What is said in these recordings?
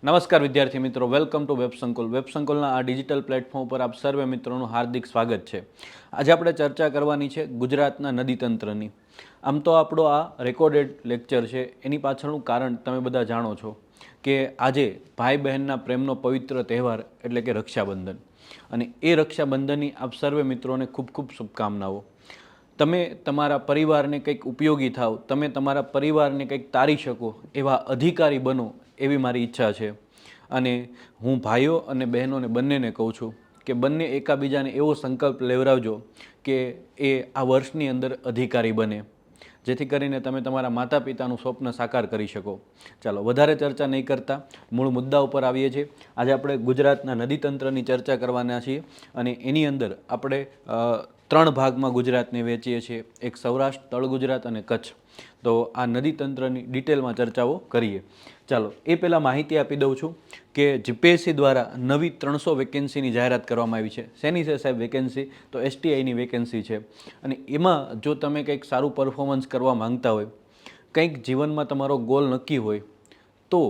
નમસ્કાર વિદ્યાર્થી મિત્રો, વેલકમ ટુ વેબસંકુલ. વેબસંકુલના આ ડિજિટલ પ્લેટફોર્મ પર આપ સર્વે મિત્રોનું હાર્દિક સ્વાગત છે. આજે આપણે ચર્ચા કરવાની છે ગુજરાતના નદીતંત્રની. આમ તો આપણો આ રેકોર્ડેડ લેક્ચર છે, એની પાછળનું કારણ તમે બધા જાણો છો કે આજે ભાઈ બહેનના પ્રેમનો પવિત્ર તહેવાર એટલે કે રક્ષાબંધન, અને એ રક્ષાબંધનની આપ સર્વે મિત્રોને ખૂબ ખૂબ શુભકામનાઓ. તમે તમારા પરિવારને કંઈક ઉપયોગી થાવ, તમે તમારા પરિવારને કંઈક તારી શકો એવા અધિકારી બનો એવી મારી ઈચ્છા છે. અને હું ભાઈઓ અને બહેનોને બંનેને કહું છું કે બંને એકાબીજાને એવો સંકલ્પ લેવડાવજો કે એ આ વર્ષની અંદર અધિકારી બને, જેથી કરીને તમે તમારા માતા પિતાનું સ્વપ્ન સાકાર કરી શકો. ચાલો વધારે ચર્ચા નહીં કરતા મૂળ મુદ્દા ઉપર આવીએ છીએ. આજે આપણે ગુજરાતના નદીતંત્રની ચર્ચા કરવાના છીએ, અને એની અંદર આપણે 3 ભાગમાં ગુજરાતને વહેંચીએ છીએ, એક સૌરાષ્ટ્ર, તળ ગુજરાત અને કચ્છ. તો આ નદીતંત્રની ડિટેલમાં ચર્ચાઓ કરીએ. ચાલો એ પહેલાં માહિતી આપી દઉં છું કે જીપીએસસી દ્વારા નવી 300 વેકેન્સીની જાહેરાત કરવામાં આવી છે. શેની છે સાહેબ વેકેન્સી? તો એસટીઆઈની વેકેન્સી છે. અને એમાં જો તમે કંઈક સારું પરફોર્મન્સ કરવા માંગતા હોય, કંઈક જીવનમાં તમારો ગોલ નક્કી હોય, તો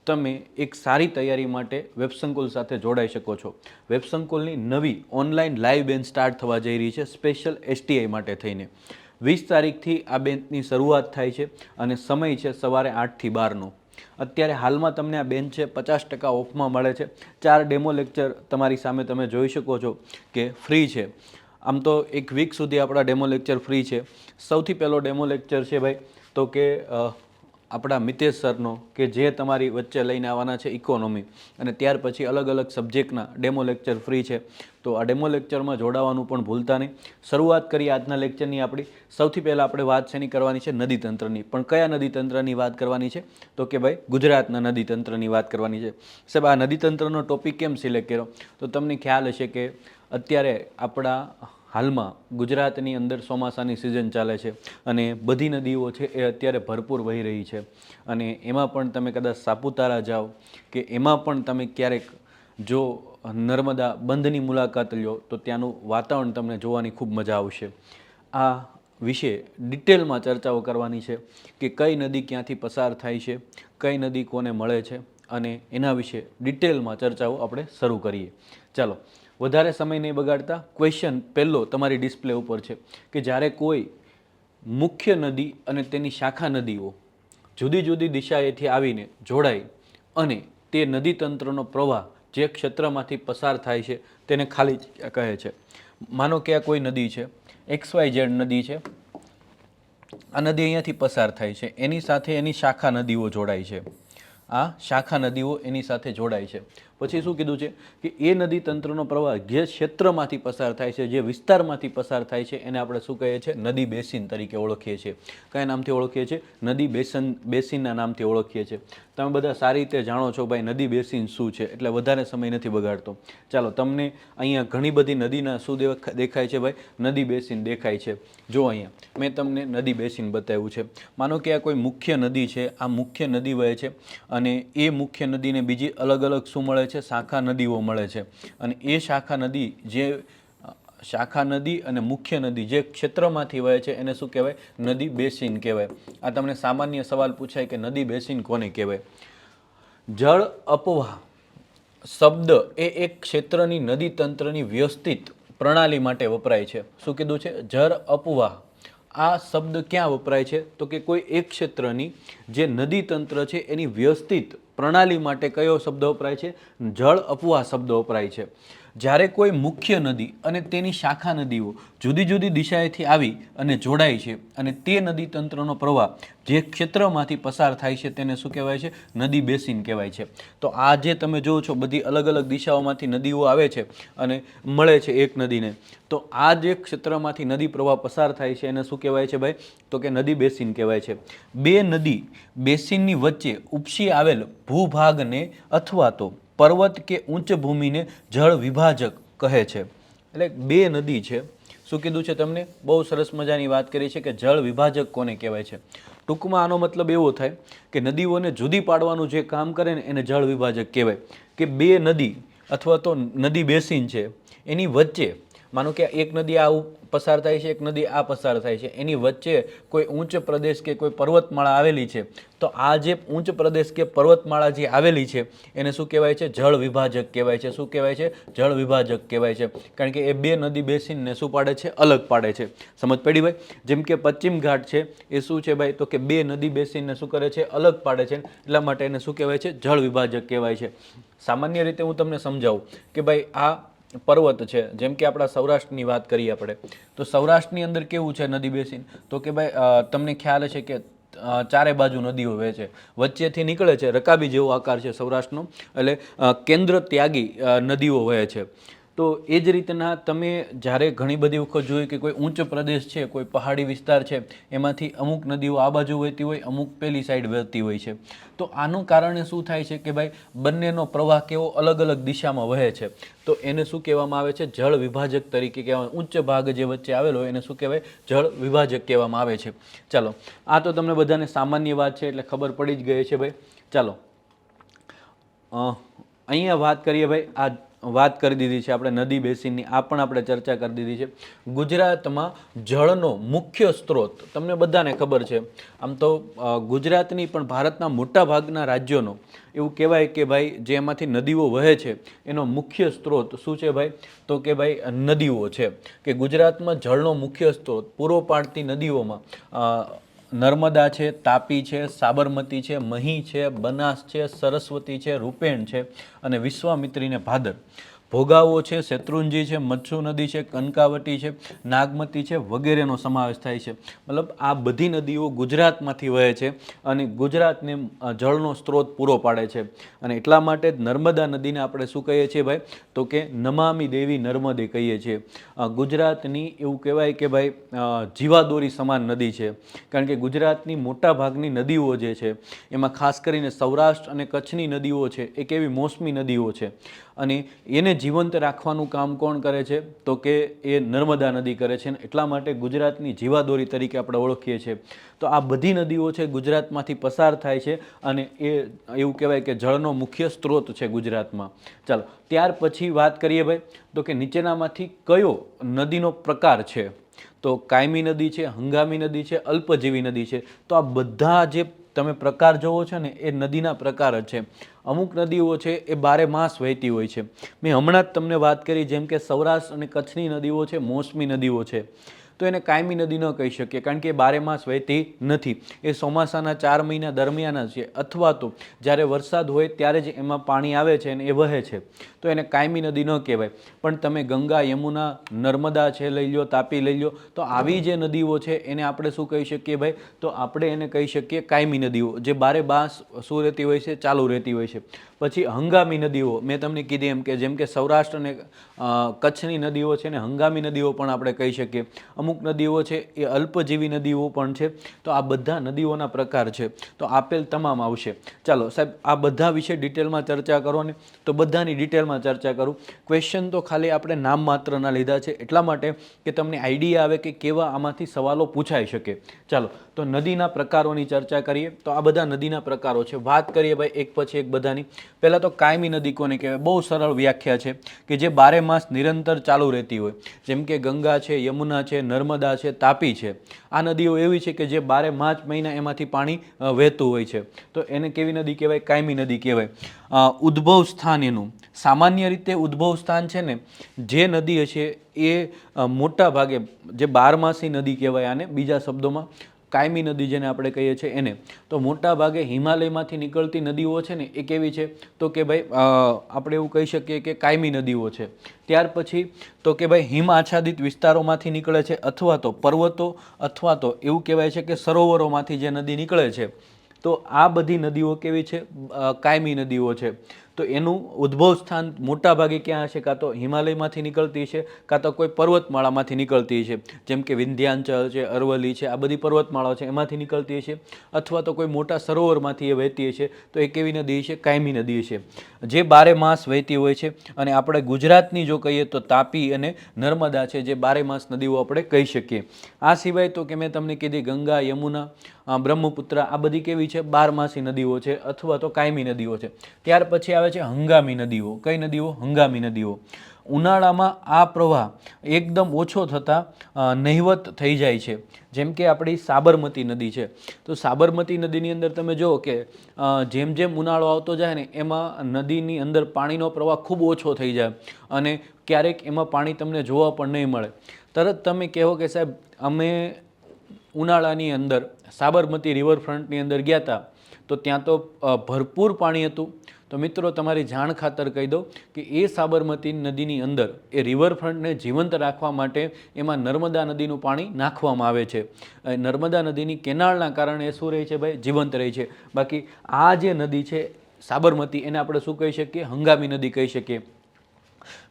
તમે એક સારી તૈયારી માટે વેબસંકુલ સાથે જોડાઈ શકો છો. વેબસંકુલની નવી ઓનલાઈન લાઈવ બેન્ચ સ્ટાર્ટ થવા જઈ રહી છે, સ્પેશિયલ એસટીઆઈ માટે થઈને. 20 તારીખથી આ બેન્ચની શરૂઆત થાય છે અને સમય છે સવારે 8 થી 12નો. અત્યારે હાલમાં તમને આ બેન્ચ છે 50% ઓફમાં મળે છે. 4 ડેમો લેક્ચર તમારી સામે તમે જોઈ શકો છો કે ફ્રી છે. આમ તો એક વીક સુધી આપણા ડેમો લેક્ચર ફ્રી છે. સૌથી પહેલો ડેમો લેક્ચર છે ભાઈ તો કે આપણા મિતેશ સરનો, કે જે તમારી વચ્ચે લઈને આવવાના છે ઇકોનોમી, અને ત્યાર પછી અલગ અલગ સબ્જેક્ટના ડેમો લેક્ચર ફ્રી છે. તો આ ડેમો લેક્ચરમાં જોડાવાનું પણ ભૂલતા નહીં. શરૂઆત કરીએ આજના લેક્ચરની આપણી. સૌથી પહેલાં આપણે વાત શેની કરવાની છે? નદીતંત્રની. પણ કયા નદીતંત્રની વાત કરવાની છે? તો કે ભાઈ ગુજરાતના નદીતંત્રની વાત કરવાની છે. સાહેબ આ નદીતંત્રનો ટોપિક કેમ સિલેક્ટ કર્યો? તો તમને ખ્યાલ હશે કે અત્યારે આપણા હાલમાં ગુજરાતની અંદર ચોમાસાની સિઝન ચાલે છે, અને બધી નદીઓ છે એ અત્યારે ભરપૂર વહી રહી છે. અને એમાં પણ તમે કદાચ સાપુતારા જાઓ કે એમાં પણ તમે ક્યારેક જો નર્મદા બંધની મુલાકાત લ્યો તો ત્યાંનું વાતાવરણ તમને જોવાની ખૂબ મજા આવશે. આ વિશે ડિટેલમાં ચર્ચાઓ કરવાની છે કે કઈ નદી ક્યાંથી પસાર થાય છે, કઈ નદી કોને મળે છે, અને એના વિશે ડિટેલમાં ચર્ચાઓ આપણે શરૂ કરીએ. ચાલો વધારે સમય નહીં બગાડતા, ક્વેશ્ચન પહેલો તમારી ડિસ્પ્લે ઉપર છે કે જ્યારે કોઈ મુખ્ય નદી અને તેની શાખા નદીઓ જુદી જુદી દિશાએથી આવીને જોડાય અને તે નદીતંત્રનો પ્રવાહ જે ક્ષેત્રમાંથી પસાર થાય છે તેને ખાલી જગ્યા કહે છે. માનો કે આ કોઈ નદી છે, XYZ નદી છે, આ નદી અહીંયાથી પસાર થાય છે, એની સાથે એની શાખા નદીઓ જોડાય છે, આ શાખા નદીઓ એની સાથે જોડાય છે. પછી શું કીધું છે કે એ નદી તંત્રનો પ્રવાહ જે ક્ષેત્રમાંથી પસાર થાય છે, જે વિસ્તારમાંથી પસાર થાય છે, એને આપણે શું કહીએ છીએ? નદી બેસિન તરીકે ઓળખીએ છીએ. કયા નામથી ઓળખીએ છીએ? નદી બેસિનના નામથી ઓળખીએ છીએ. તમે બધા સારી રીતે જાણો છો ભાઈ નદી બેસિન શું છે, એટલે વધારે સમય નથી બગાડતો. ચાલો તમને અહીંયા ઘણી બધી નદીના શું દેખાય છે ભાઈ? નદી બેસિન દેખાય છે. જો અહીંયા મેં તમને નદી બેસિન બતાવ્યું છે. માનો કે આ કોઈ મુખ્ય નદી છે, આ મુખ્ય નદી વહે છે, અને એ મુખ્ય નદીને બીજી અલગ અલગ શું મળે છે? શાખા નદીઓ મળે છે. અને એ શાખા નદી અને મુખ્ય નદી જે ક્ષેત્રમાંથી વહે છે એને શું કહેવાય? નદી બેસિન કહેવાય. આ તમને સામાન્ય સવાલ પૂછાય કે નદી બેસિન કોને કહેવાય? જળ અપવાહ શબ્દ એ એક ક્ષેત્રની નદી તંત્રની વ્યવસ્થિત પ્રણાલી માટે વપરાય છે. શું કીધું છે? જળ અપવાહ. આ શબ્દ ક્યાં વપરાય છે? તો કે કોઈ એક ક્ષેત્રની જે નદી તંત્ર છે એની વ્યવસ્થિત પ્રણાલી માટે કયો શબ્દ વપરાય છે? જળ અપવાહ શબ્દ વપરાય છે. જ્યારે કોઈ મુખ્ય નદી અને તેની શાખા નદીઓ જુદી જુદી દિશાએથી આવી અને જોડાય છે, અને તે નદી તંત્રનો પ્રવાહ જે ક્ષેત્રમાંથી પસાર થાય છે તેને શું કહેવાય છે? નદી બેસિન કહેવાય છે. તો આ જે તમે જુઓ છો બધી અલગ અલગ દિશાઓમાંથી નદીઓ આવે છે અને મળે છે એક નદીને, તો આ જે ક્ષેત્રમાંથી નદી પ્રવાહ પસાર થાય છે એને શું કહેવાય છે ભાઈ? તો કે નદી બેસિન કહેવાય છે. બે નદી બેસિનની વચ્ચે ઉપસી આવેલ ભૂભાગને અથવા તો પર્વત કે ઉચ્ચ ભૂમિને જળ વિભાજક કહે છે. એટલે બે નદી છે, શું કીધું છે તમને? બહુ સરસ મજાની વાત કરી છે કે જળ વિભાજક કોને કહેવાય છે. ટૂંકમાં આનો મતલબ એવો થાય કે નદીઓને જુદી પાડવાનું જે કામ કરે ને એને જળ વિભાજક કહેવાય. કે બે નદી અથવા તો નદી બેસિન છે, એની વચ્ચે માનો કે એક નદી આ પસાર થાય છે, એક નદી આ પસાર થાય છે, એની વચ્ચે કોઈ ઊંચ પ્રદેશ કે કોઈ પર્વતમાળા આવેલી છે, તો આ જે ઊંચ પ્રદેશ કે પર્વતમાળા જે આવેલી છે એને શું કહેવાય છે? જળ વિભાજક કહેવાય છે. શું કહેવાય છે? જળ વિભાજક કહેવાય છે. કારણ કે એ બે નદી બેસીને શું પાડે છે? અલગ પાડે છે. સમજ પડી ભાઈ? જેમ કે પશ્ચિમ ઘાટ છે એ શું છે ભાઈ? તો કે બે નદી બેસીને શું કરે છે? અલગ પાડે છે. એટલા માટે એને શું કહેવાય છે? જળ વિભાજક કહેવાય છે. સામાન્ય રીતે હું તમને સમજાવું કે ભાઈ આ પર્વત છે, જેમ કે આપણા સૌરાષ્ટ્રની વાત કરીએ આપણે, તો સૌરાષ્ટ્રની અંદર કેવું છે નદી બેસીને? તો કે ભાઈ તમને ખ્યાલ છે કે ચારે બાજુ નદીઓ વહે છે, વચ્ચેથી નીકળે છે, રકાબી જેવો આકાર છે સૌરાષ્ટ્રનો, એટલે કેન્દ્ર ત્યાગી નદીઓ વહે છે. તો એ જ રીતના તમે જ્યારે ઘણી બધી વખત જોયું કે કોઈ ઊંચ પ્રદેશ છે, કોઈ પહાડી વિસ્તાર છે, એમાંથી અમુક નદીઓ આ બાજુ વહેતી હોય, અમુક પેલી સાઈડ વહેતી હોય છે. તો આનું કારણે શું થાય છે કે ભાઈ બંનેનો પ્રવાહ કેવો અલગ અલગ દિશામાં વહે છે. તો એને શું કહેવામાં આવે છે? જળ વિભાજક તરીકે કહેવાય. ઊંચ ભાગ જે વચ્ચે આવેલો હોય એને શું કહેવાય? જળ વિભાજક કહેવામાં આવે છે. ચાલો, આ તો તમને બધાને સામાન્ય વાત છે એટલે ખબર પડી જ ગઈ છે ભાઈ. ચાલો અહીંયા વાત કરીએ ભાઈ, આ વાત કરી દીધી છે આપણે નદી બેસીનની, આ પણ આપણે ચર્ચા કરી દીધી છે. ગુજરાતમાં જળનો મુખ્ય સ્ત્રોત તમને બધાને ખબર છે. આમ તો ગુજરાતની પણ ભારતના મોટા ભાગના રાજ્યોનો એવું કહેવાય કે ભાઈ જે એમાંથી નદીઓ વહે છે એનો મુખ્ય સ્ત્રોત શું છે ભાઈ? તો કે ભાઈ નદીઓ છે. કે ગુજરાતમાં જળનો મુખ્ય સ્ત્રોત પૂરો પાડતી નદીઓમાં નર્મદા છે, તાપી છે, સાબરમતી છે, મહી છે, બનાસ છે, સરસ્વતી છે, રૂપેણ છે અને વિશ્વામિત્રી ને ભાદર. ભોગાવો છે, શેત્રુંજી છે, મચ્છુ નદી છે, કનકાવટી છે, નાગમતી છે વગેરેનો સમાવેશ થાય છે. મતલબ આ બધી નદીઓ ગુજરાતમાંથી વહે છે અને ગુજરાતને જળનો સ્ત્રોત પૂરો પાડે છે. અને એટલા માટે જ નર્મદા નદીને આપણે શું કહીએ છીએ ભાઈ? તો કે નમામિ દેવી નર્મદે કહીએ છીએ. ગુજરાતની એવું કહેવાય કે ભાઈ જીવાદોરી સમાન નદી છે. કારણ કે ગુજરાતની મોટા ભાગની નદીઓ જે છે એમાં ખાસ કરીને સૌરાષ્ટ્ર અને કચ્છની નદીઓ છે એ કેવી મોસમી નદીઓ છે, અને એને જીવંત રાખવાનું કામ કોણ કરે છે? તો કે એ નર્મદા નદી કરે છે. એટલા માટે ગુજરાતની જીવાદોરી તરીકે આપણે ઓળખીએ છીએ. તો આ બધી નદીઓ છે ગુજરાતમાંથી પસાર થાય છે અને એ એવું કહેવાય કે જળનો મુખ્ય સ્ત્રોત છે ગુજરાતમાં. ચાલો, ત્યાર પછી વાત કરીએ ભાઈ તો કે નીચેનામાંથી કયો નદીનો પ્રકાર છે? તો કાયમી નદી છે, હંગામી નદી છે, અલ્પજીવી નદી છે. તો આ બધા જે તમે પ્રકાર જોવો છો ને એ નદીના પ્રકાર જ છે. અમુક નદીઓ છે એ બારે માસ વહેતી હોય છે. મેં હમણાં જ તમને વાત કરી જેમ કે સૌરાષ્ટ્ર અને કચ્છની નદીઓ છે મોસમી નદીઓ છે, તો એને કાયમી નદી ન કહી શકીએ કારણ કે એ બારે માસ વહેતી નથી. એ ચોમાસાના 4 મહિના દરમિયાન જ છે, અથવા તો જ્યારે વરસાદ હોય ત્યારે જ એમાં પાણી આવે છે અને એ વહે છે, તો એને કાયમી નદી ન કહેવાય. પણ તમે ગંગા, યમુના, નર્મદા છે લઈ લો, તાપી લઈ લો, તો આવી જે નદીઓ છે એને આપણે શું કહી શકીએ ભાઈ? તો આપણે એને કહી શકીએ કાયમી નદીઓ, જે બારે માસ શું રહેતી હોય છે? ચાલુ રહેતી હોય છે. પછી હંગામી નદીઓ મેં તમને કીધી એમ કે જેમ કે સૌરાષ્ટ્ર અને કચ્છની નદીઓ છે ને હંગામી નદીઓ પણ આપણે કહી શકીએ. અમુક નદીઓ છે એ અલ્પજીવી નદીઓ પણ છે. તો આ બધા નદીઓના પ્રકાર છે. તો આપેલ તમામ આવશે. ચાલો સાહેબ, આ બધા વિશે ડિટેલમાં ચર્ચા કરો ને, તો બધાની ડિટેલમાં ચર્ચા કરું. ક્વેશ્ચન તો ખાલી આપણે નામ માત્રના લીધા છે એટલા માટે કે તમને આઈડિયા આવે કે કેવા આમાંથી સવાલો પૂછાઈ શકે. ચાલો, તો નદીના પ્રકારોની ચર્ચા કરીએ. તો આ બધા નદીના પ્રકારો છે. વાત કરીએ ભાઈ એક પછી એક બધાની. પહેલાં તો કાયમી નદી કોને કહેવાય? બહુ સરળ વ્યાખ્યા છે કે જે બારે માસ નિરંતર ચાલુ રહેતી હોય. જેમ કે ગંગા છે, યમુના છે, નર્મદા છે, તાપી છે. આ નદીઓ એવી છે કે જે બારે માસ મહિના એમાંથી પાણી વહેતું હોય છે. તો એને કેવી નદી કહેવાય? કાયમી નદી કહેવાય. ઉદ્ભવ સ્થાન એનું સામાન્ય રીતે ઉદ્ભવ સ્થાન છે ને જે નદી છે એ મોટા ભાગે જે બારમાસી નદી કહેવાય આને, બીજા શબ્દોમાં કાયમી નદી જેને આપણે કહીએ છીએ એને. તો મોટા ભાગે હિમાલયમાંથી નીકળતી નદીઓ છે ને એ કેવી છે? તો કે ભાઈ આપણે એવું કહી શકીએ કે કાયમી નદીઓ છે. ત્યાર પછી તો કે ભાઈ હિમ આચ્છાદિત વિસ્તારોમાંથી નીકળે છે, અથવા તો પર્વતો, અથવા તો એવું કહેવાય છે કે સરોવરોમાંથી જે નદી નીકળે છે. તો આ બધી નદીઓ કેવી છે? કાયમી નદીઓ છે. તો એનું ઉદ્ભવ સ્થાન મોટા ભાગે ક્યાં હશે? કાં તો હિમાલયમાંથી નીકળતી છે, કાં તો કોઈ પર્વતમાળામાંથી નીકળતી છે. જેમ કે વિંધ્યાચલ છે, અરવલ્લી છે, આ બધી પર્વતમાળાઓ છે એમાંથી નીકળતી છે, અથવા તો કોઈ મોટા સરોવરમાંથી એ વહેતી છે. તો એ કેવી નદી છે? કાયમી નદી છે, જે બારે માસ વહેતી હોય છે. અને આપણે ગુજરાતની જો કહીએ તો તાપી અને નર્મદા છે, જે બારે માસ નદીઓ આપણે કહી શકીએ. આ સિવાય તો કે મેં તમને કીધી ગંગા, યમુના, બ્રહ્મપુત્ર, આ બધી કેવી છે? બારમાસી નદીઓ છે અથવા તો કાયમી નદીઓ છે. ત્યાર પછી આવે આવે છે હંગામી નદીઓ. કઈ નદીઓ? હંગામી નદીઓ. ઉનાળામાં આ પ્રવાહ એકદમ ઓછો થતાં નહિવત થઈ જાય છે. જેમ કે આપણી સાબરમતી નદી છે, તો સાબરમતી નદીની અંદર તમે જુઓ કે જેમ જેમ ઉનાળો આવતો જાય ને એમાં નદીની અંદર પાણીનો પ્રવાહ ખૂબ ઓછો થઈ જાય અને ક્યારેક એમાં પાણી તમને જોવા પણ નહીં મળે. તરત તમે કહો કે સાહેબ અમે ઉનાળાની અંદર સાબરમતી રિવરફ્રન્ટની અંદર ગયા હતા તો ત્યાં તો ભરપૂર પાણી હતું. તો મિત્રો તમારી જાણ ખાતર કહી દઉં કે એ સાબરમતી નદીની અંદર એ રિવરફ્રન્ટને જીવંત રાખવા માટે એમાં નર્મદા નદીનું પાણી નાખવામાં આવે છે. નર્મદા નદીની કેનાલના કારણે એ શું રહે છે ભાઈ? જીવંત રહે છે. બાકી આ જે નદી છે સાબરમતી, એને આપણે શું કહી શકીએ? હંગામી નદી કહી શકીએ.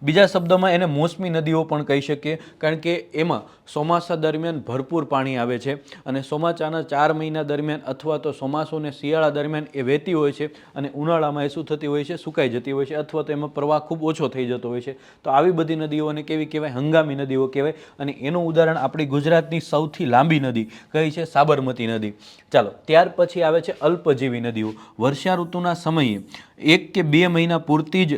બીજા શબ્દોમાં એને મોસમી નદીઓ પણ કહી શકીએ, કારણ કે એમાં ચોમાસા દરમિયાન ભરપૂર પાણી આવે છે અને ચોમાસાના 4 મહિના દરમિયાન અથવા તો ચોમાસું અને શિયાળા દરમિયાન એ વહેતી હોય છે અને ઉનાળામાં એ શું થતી હોય છે? સુકાઈ જતી હોય છે અથવા તો એમાં પ્રવાહ ખૂબ ઓછો થઈ જતો હોય છે. તો આવી બધી નદીઓને કેવી કહેવાય? હંગામી નદીઓ કહેવાય. અને એનું ઉદાહરણ આપણી ગુજરાતની સૌથી લાંબી નદી કઈ છે? સાબરમતી નદી. ચાલો, ત્યાર પછી આવે છે અલ્પજીવી નદીઓ. વર્ષા ઋતુના સમયે 1 કે 2 મહિના પૂરતી જ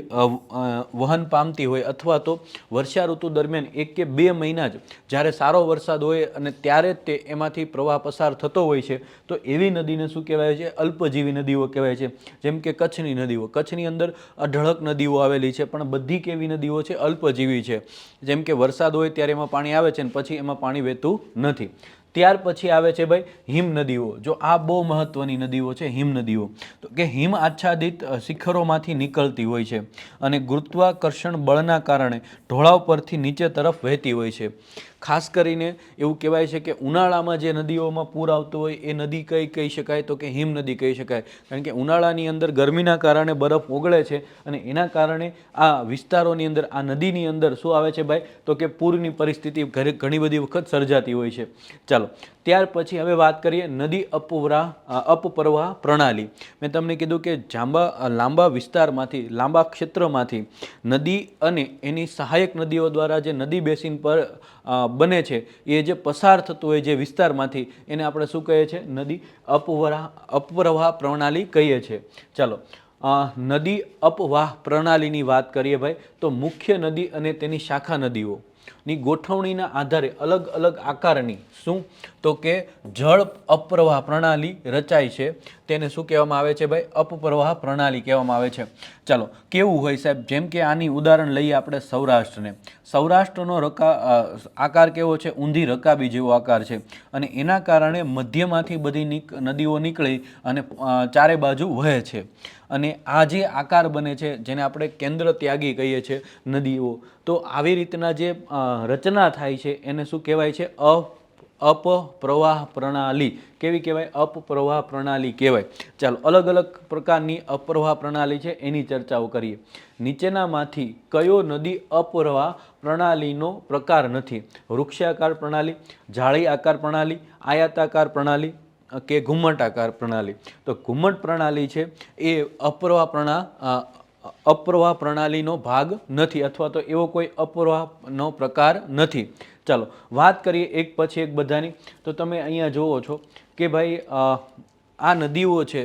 વહન પામતી હોય અથવા તો વર્ષા ઋતુ દરમિયાન 1 કે 2 મહિના જ જ્યારે સારો વરસાદ હોય અને ત્યારે જ તે એમાંથી પ્રવાહ પસાર થતો હોય છે, તો એવી નદીને શું કહેવાય છે? અલ્પજીવી નદીઓ કહેવાય છે. જેમ કે કચ્છની નદીઓ. કચ્છની અંદર અઢળક નદીઓ આવેલી છે, પણ બધી કેવી નદીઓ છે? અલ્પજીવી છે. જેમ કે વરસાદ હોય ત્યારે એમાં પાણી આવે છે અને પછી એમાં પાણી વહેતું નથી. ત્યાર પછી આવે છે ભાઈ હિમ નદીઓ. જો આ બહુ મહત્વની નદીઓ છે હિમ નદીઓ. તો કે હિમ આચ્છાદિત શિખરોમાંથી નીકળતી હોય છે અને ગુરુત્વાકર્ષણ બળના કારણે ઢોળાવ પરથી નીચે તરફ વહેતી હોય છે. ખાસ કરીને એવું કહેવાય છે કે ઉનાળામાં જે નદીઓમાં પૂર આવતું હોય એ નદી કઈ કહી શકાય? તો કે હિમ નદી કહી શકાય. કારણ કે ઉનાળાની અંદર ગરમીના કારણે બરફ ઓગળે છે અને એના કારણે આ વિસ્તારોની અંદર, આ નદીની અંદર શું આવે છે ભાઈ? તો કે પૂરની પરિસ્થિતિ ઘણી બધી વખત સર્જાતી હોય છે. ચાલો, ત્યાર પછી હવે વાત કરીએ નદી અપપ્રવાહ પ્રણાલી. મેં તમને કીધું કે લાંબા વિસ્તારમાંથી, લાંબા ક્ષેત્રમાંથી નદી અને એની સહાયક નદીઓ દ્વારા જે નદી બેસિન પર બને છે, એ જે પસાર થતું હોય જે વિસ્તારમાંથી, એને આપણે શું કહીએ છીએ? નદી અપપ્રવાહ પ્રણાલી કહીએ છીએ. ચાલો, નદી અપવાહ પ્રણાલીની વાત કરીએ ભાઈ, તો મુખ્ય નદી અને તેની શાખા નદીઓની ગોઠવણીના આધારે અલગ અલગ આકારની શું? તો કે જળ અપપ્રવાહ પ્રણાલી રચાય છે. તેને શું કહેવામાં આવે છે ભાઈ? અપપ્રવાહ પ્રણાલી કહેવામાં આવે છે. ચાલો, કેવું હોય સાહેબ? જેમ કે આની ઉદાહરણ લઈએ આપણે સૌરાષ્ટ્રને. સૌરાષ્ટ્રનો આકાર કેવો છે? ઊંધી રકાબી જેવો આકાર છે અને એના કારણે મધ્યમાંથી બધી નદીઓ નીકળી અને ચારે બાજુ વહે છે. અને આ જે આકાર બને છે જેને આપણે કેન્દ્ર ત્યાગી કહીએ છીએ નદીઓ, તો આવી રીતના જે રચના થાય છે એને શું કહેવાય છે? અપપ્રવાહ પ્રણાલી. કેવી કહેવાય? અપપ્રવાહ પ્રણાલી કહેવાય. ચાલો, અલગ અલગ પ્રકારની અપપ્રવાહ પ્રણાલી છે એની ચર્ચાઓ કરીએ. નીચેનામાંથી કયો નદી અપપ્રવાહ પ્રણાલીનો પ્રકાર નથી? વૃક્ષાકાર પ્રણાલી, જાળી આકાર પ્રણાલી, આયતાકાર પ્રણાલી કે ઘુમ્મટાકાર પ્રણાલી? તો ઘુમ્મટ પ્રણાલી છે એ અપપ્રવાહ પ્રણાલીનો ભાગ નથી અથવા તો એવો કોઈ અપપ્રવાહનો પ્રકાર નથી. ચાલો, વાત કરીએ એક પછી એક બધાની. તો તમે અહીંયા જુઓ છો કે ભાઈ આ નદીઓ છે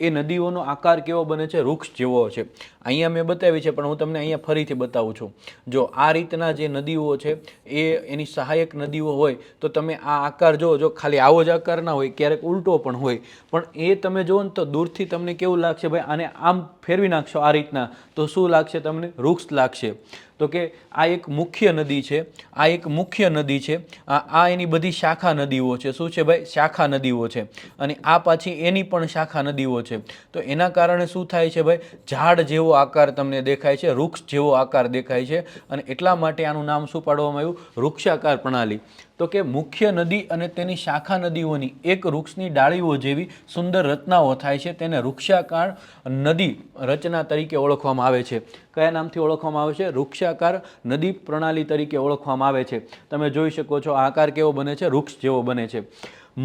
એ નદીઓનો આકાર કેવો બને છે? વૃક્ષ જેવો છે. અહીંયા મેં બતાવી છે પણ હું તમને અહીંયા ફરીથી બતાવું છું. જો આ રીતના જે નદીઓ છે એ એની સહાયક નદીઓ હોય તો તમે આ આકાર જો ખાલી આવો જ આકાર ના હોય, ક્યારેક ઉલટો પણ હોય, પણ એ તમે જુઓ ને તો દૂરથી તમને કેવું લાગશે ભાઈ? આને આમ ફેરવી નાખશો આ રીતના તો શું લાગશે તમને? વૃક્ષ લાગશે. તો કે આ એક મુખ્ય નદી છે, આ એક મુખ્ય નદી છે, આ એની બધી શાખા નદીઓ છે. શું છે ભાઈ? શાખા નદીઓ છે. અને આ પાછી એની પણ શાખા નદીઓ છે. તો એના કારણે શું થાય છે ભાઈ? ઝાડ જેવો આકાર તમને દેખાય છે, વૃક્ષ જેવો આકાર દેખાય છે અને એટલા માટે આનું નામ શું પાડવામાં આવ્યું? વૃક્ષાકાર પ્રણાલી. તો કે મુખ્ય નદી અને તેની શાખા નદીઓની એક વૃક્ષની ડાળીઓ જેવી સુંદર રચનાઓ થાય છે, તેને વૃક્ષાકાર નદી રચના તરીકે ઓળખવામાં આવે છે. કયા નામથી ઓળખવામાં આવે છે? વૃક્ષાકાર નદી પ્રણાલી તરીકે ઓળખવામાં આવે છે. તમે જોઈ શકો છો આકાર કેવો બને છે? વૃક્ષ જેવો બને છે.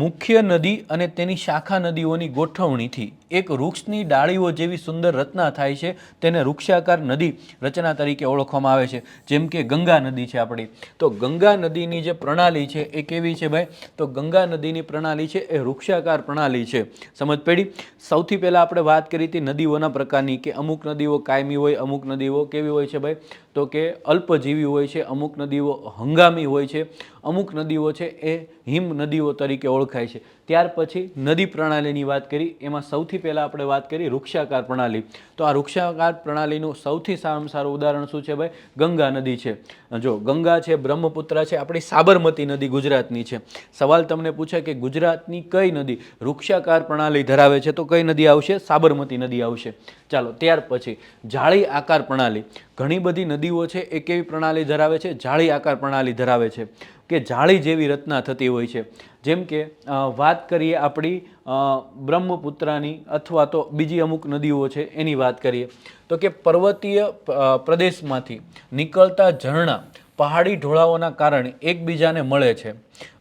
મુખ્ય નદી અને તેની શાખા નદીઓની ગોઠવણીથી એક વૃક્ષની ડાળીઓ જેવી સુંદર રચના થાય છે તેને વૃક્ષાકાર નદી રચના તરીકે ઓળખવામાં આવે છે. જેમ કે ગંગા નદી છે આપણી, તો ગંગા નદીની જે પ્રણાલી છે એ કેવી છે ભાઈ? તો ગંગા નદીની પ્રણાલી છે એ વૃક્ષાકાર પ્રણાલી છે. સમજ પડી? સૌથી પહેલાં આપણે વાત કરી હતી નદીઓના પ્રકારની, કે અમુક નદીઓ કાયમી હોય, અમુક નદીઓ કેવી હોય છે ભાઈ? તો કે અલ્પજીવી હોય છે, અમુક નદીઓ હંગામી હોય છે, અમુક નદીઓ છે એ હિમ નદીઓ તરીકે ઓળખાય છે. ત્યાર પછી નદી પ્રણાલીની વાત કરી, એમાં સૌથી પહેલાં આપણે વાત કરી વૃક્ષાકાર પ્રણાલી. તો આ વૃક્ષાકાર પ્રણાલીનું સૌથી સારામાં સારું ઉદાહરણ શું છે ભાઈ? ગંગા નદી છે. જો ગંગા છે, બ્રહ્મપુત્રા છે, આપણી સાબરમતી નદી ગુજરાતની છે. સવાલ તમને પૂછે કે ગુજરાતની કઈ નદી વૃક્ષાકાર પ્રણાલી ધરાવે છે, તો કઈ નદી આવશે? સાબરમતી નદી આવશે. ચાલો, ત્યાર પછી જાળી આકાર પ્રણાલી. ઘણી બધી નદીઓ છે એ કેવી પ્રણાલી ધરાવે છે? જાળી આકાર પ્રણાલી ધરાવે છે, કે જાળી જેવી રચના થતી હોય છે. જેમ કે વાત કરીએ આપણી બ્રહ્મપુત્રાની અથવા તો બીજી અમુક નદીઓ છે એની વાત કરીએ, તો કે પર્વતીય પ્રદેશમાંથી નીકળતા ઝરણા પહાડી ઢોળાવોના કારણે એકબીજાને મળે છે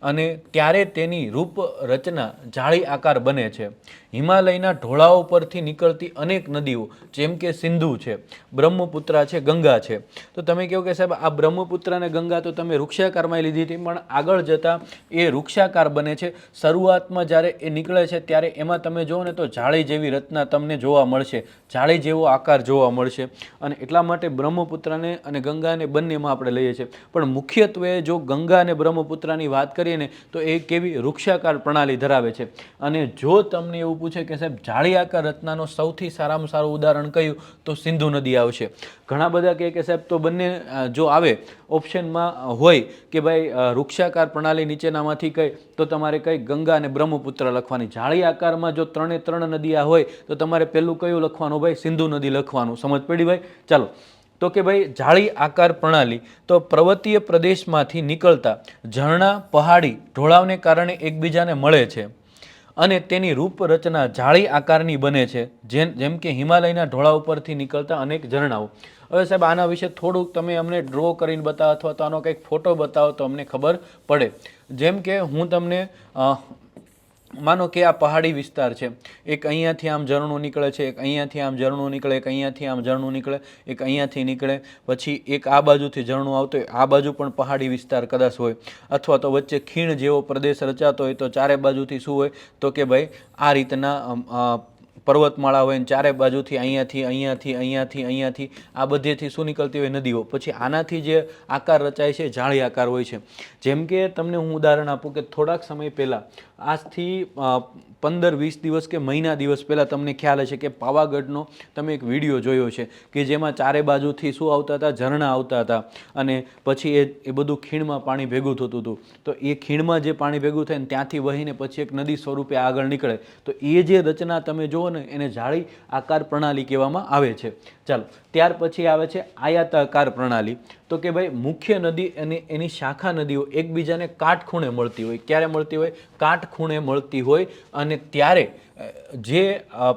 અને ત્યારે તેની રૂપ રચના જાળી આકાર બને છે. હિમાલયના ઢોળાવો પરથી નીકળતી અનેક નદીઓ જેમ કે સિંધુ છે, બ્રહ્મપુત્રા છે, ગંગા છે. તો તમે કહો કે સાહેબ આ બ્રહ્મપુત્રા અને ગંગા તો તમે વૃક્ષાકારમાં લીધી હતી, પણ આગળ જતાં એ વૃક્ષાકાર બને છે. શરૂઆતમાં જ્યારે એ નીકળે છે ત્યારે એમાં તમે જુઓ ને તો જાળી જેવી રચના તમને જોવા મળશે, જાળી જેવો આકાર જોવા મળશે. અને એટલા માટે બ્રહ્મપુત્રાને અને ગંગાને બંનેમાં આપણે લઈએ છીએ. પણ મુખ્યત્વે જો ગંગા અને બ્રહ્મપુત્રાની વાત કરીએ ને તો એ કેવી વૃક્ષાકાર પ્રણાલી ધરાવે છે. અને જો તમને એવું પૂછે કે સાહેબ જાળી આકાર રચનાનો સૌથી સારામાં સારું ઉદાહરણ કયું, તો સિંધુ નદી આવશે. ઘણા બધા કહે કે સાહેબ તો બંને જો આવે ઓપ્શનમાં હોય કે ભાઈ વૃક્ષાકાર પ્રણાલી નીચેનામાંથી કઈ, તો તમારે કઈ ગંગા અને બ્રહ્મપુત્ર લખવાની. જાળી આકારમાં જો ત્રણે ત્રણ નદીયા હોય તો તમારે પહેલું કયું લખવાનું ભાઈ? સિંધુ નદી લખવાનું. સમજ પડી ભાઈ? ચાલો, તો કે ભાઈ જાળી આકાર પ્રણાલી તો પર્વતીય પ્રદેશમાંથી નીકળતા ઝરણા પહાડી ઢોળાવને કારણે એકબીજાને મળે છે અને તેની રૂપ રચના જાળી આકારની બને છે, જેમ કે હિમાલયના ઢોળા ઉપરથી નીકળતા અનેક ઝરણાઓ. હવે સાહેબ આના વિશે થોડુંક તમે અમને ડ્રો કરીને બતાવો અથવા તો આનો કંઈક ફોટો બતાવો તો અમને ખબર પડે. જેમ કે હું તમને માનો કે આ પહાડી વિસ્તાર છે, એક અહીંયાથી આમ ઝરણું નીકળે છે, એક અહીંયાથી આમ ઝરણું નીકળે, એક અહીંયાથી આમ ઝરણું નીકળે, એક અહીંયાથી નીકળે, પછી એક આ બાજુથી ઝરણું આવતું હોય, આ બાજુ પણ પહાડી વિસ્તાર કદાચ હોય, અથવા તો વચ્ચે ખીણ જેવો પ્રદેશ રચાતો હોય, તો ચારે બાજુથી શું હોય, તો કે ભાઈ આ રીતના પર્વતમાળા હોય ને ચારે બાજુથી અહીંયાથી અહીંયાથી અહીંયાથી અહીંયાથી આ બધેથી શું નીકળતી હોય? નદીઓ. પછી આનાથી જે આકાર રચાય છે જાળી આકાર હોય છે. જેમ કે તમને હું ઉદાહરણ આપું કે થોડાક સમય પહેલાં, આજથી 15-20 દિવસ કે મહિના દિવસ પહેલાં તમને ખ્યાલ હશે કે પાવાગઢનો તમે એક વિડીયો જોયો છે કે જેમાં ચારે બાજુથી શું આવતા હતા? ઝરણા આવતા હતા અને પછી એ બધું ખીણમાં પાણી ભેગું થતું હતું. તો એ ખીણમાં જે પાણી ભેગું થાય ને ત્યાંથી વહીને પછી એક નદી સ્વરૂપે આગળ નીકળે, તો એ જે રચના તમે જુઓ ને એને જાળી આકાર પ્રણાલી કહેવામાં આવે છે. ચાલો, ત્યાર પછી આવે છે આયતાકાર પ્રણાલી. તો કે ભાઈ મુખ્ય નદી અને એની શાખા નદીઓ એકબીજાને કાટખૂણે મળતી હોય. ક્યારે મળતી હોય? કાટખૂણે મળતી હોય. અને ત્યારે જે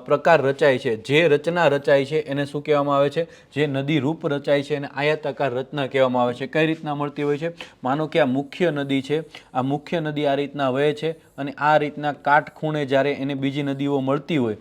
પ્રકાર રચાય છે, જે રચના રચાય છે એને શું કહેવામાં આવે છે? જે નદી રૂપ રચાય છે એને આયતાકાર રચના કહેવામાં આવે છે. કઈ રીતના મળતી હોય છે? માનો કે આ મુખ્ય નદી છે, આ મુખ્ય નદી આ રીતના વહે છે અને આ રીતના કાટખૂણે જ્યારે એને બીજી નદીઓ મળતી હોય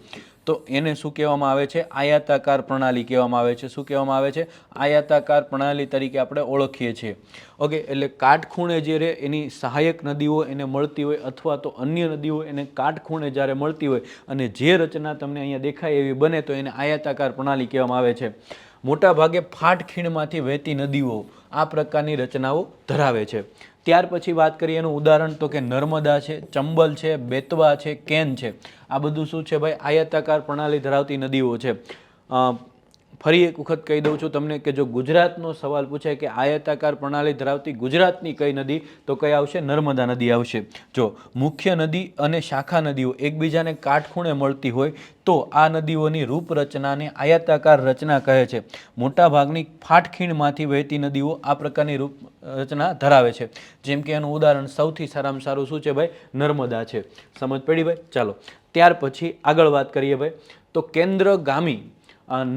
તો એને શું કહેવામાં આવે છે? આયતાકાર પ્રણાલી કહેવામાં આવે છે. શું કહેવામાં આવે છે? આયતાકાર પ્રણાલી તરીકે આપણે ઓળખીએ છીએ. ઓકે, એટલે કાટખૂણે જે રહે એની સહાયક નદીઓ એને મળતી હોય અથવા તો અન્ય નદીઓ એને કાટખૂણે જ્યારે મળતી હોય અને જે રચના તમને અહીંયા દેખાય એવી બને તો એને આયતાકાર પ્રણાલી કહેવામાં આવે છે. મોટા ભાગે ફાટ ખીણમાંથી વહેતી નદીઓ આ પ્રકારની રચનાઓ ધરાવે છે. ત્યાર પછી વાત કરીએ એનું ઉદાહરણ તો કે નર્મદા છે, ચંબલ છે, બેતવા છે, કેન છે. આ બધું શું છે ભાઈ? આયતાકાર પ્રણાલી ધરાવતી નદીઓ છે. ફરી એક વખત કહી દઉં છું તમને કે જો ગુજરાતનો સવાલ પૂછાય કે આયતાકાર પ્રણાલી ધરાવતી ગુજરાતની કઈ નદી, તો કઈ આવશે? નર્મદા નદી આવશે. જો મુખ્ય નદી અને શાખા નદીઓ એકબીજાને કાટખૂણે મળતી હોય તો આ નદીઓની રૂપરચનાને આયતાકાર રચના કહે છે. મોટાભાગની ફાટખીણમાંથી વહેતી નદીઓ આ પ્રકારની રૂપ રચના ધરાવે છે. જેમ કે એનું ઉદાહરણ સૌથી સારામાં સારું શું છે ભાઈ? નર્મદા છે. સમજ પડી ભાઈ? ચાલો, ત્યાર પછી આગળ વાત કરીએ ભાઈ, તો કેન્દ્રગામી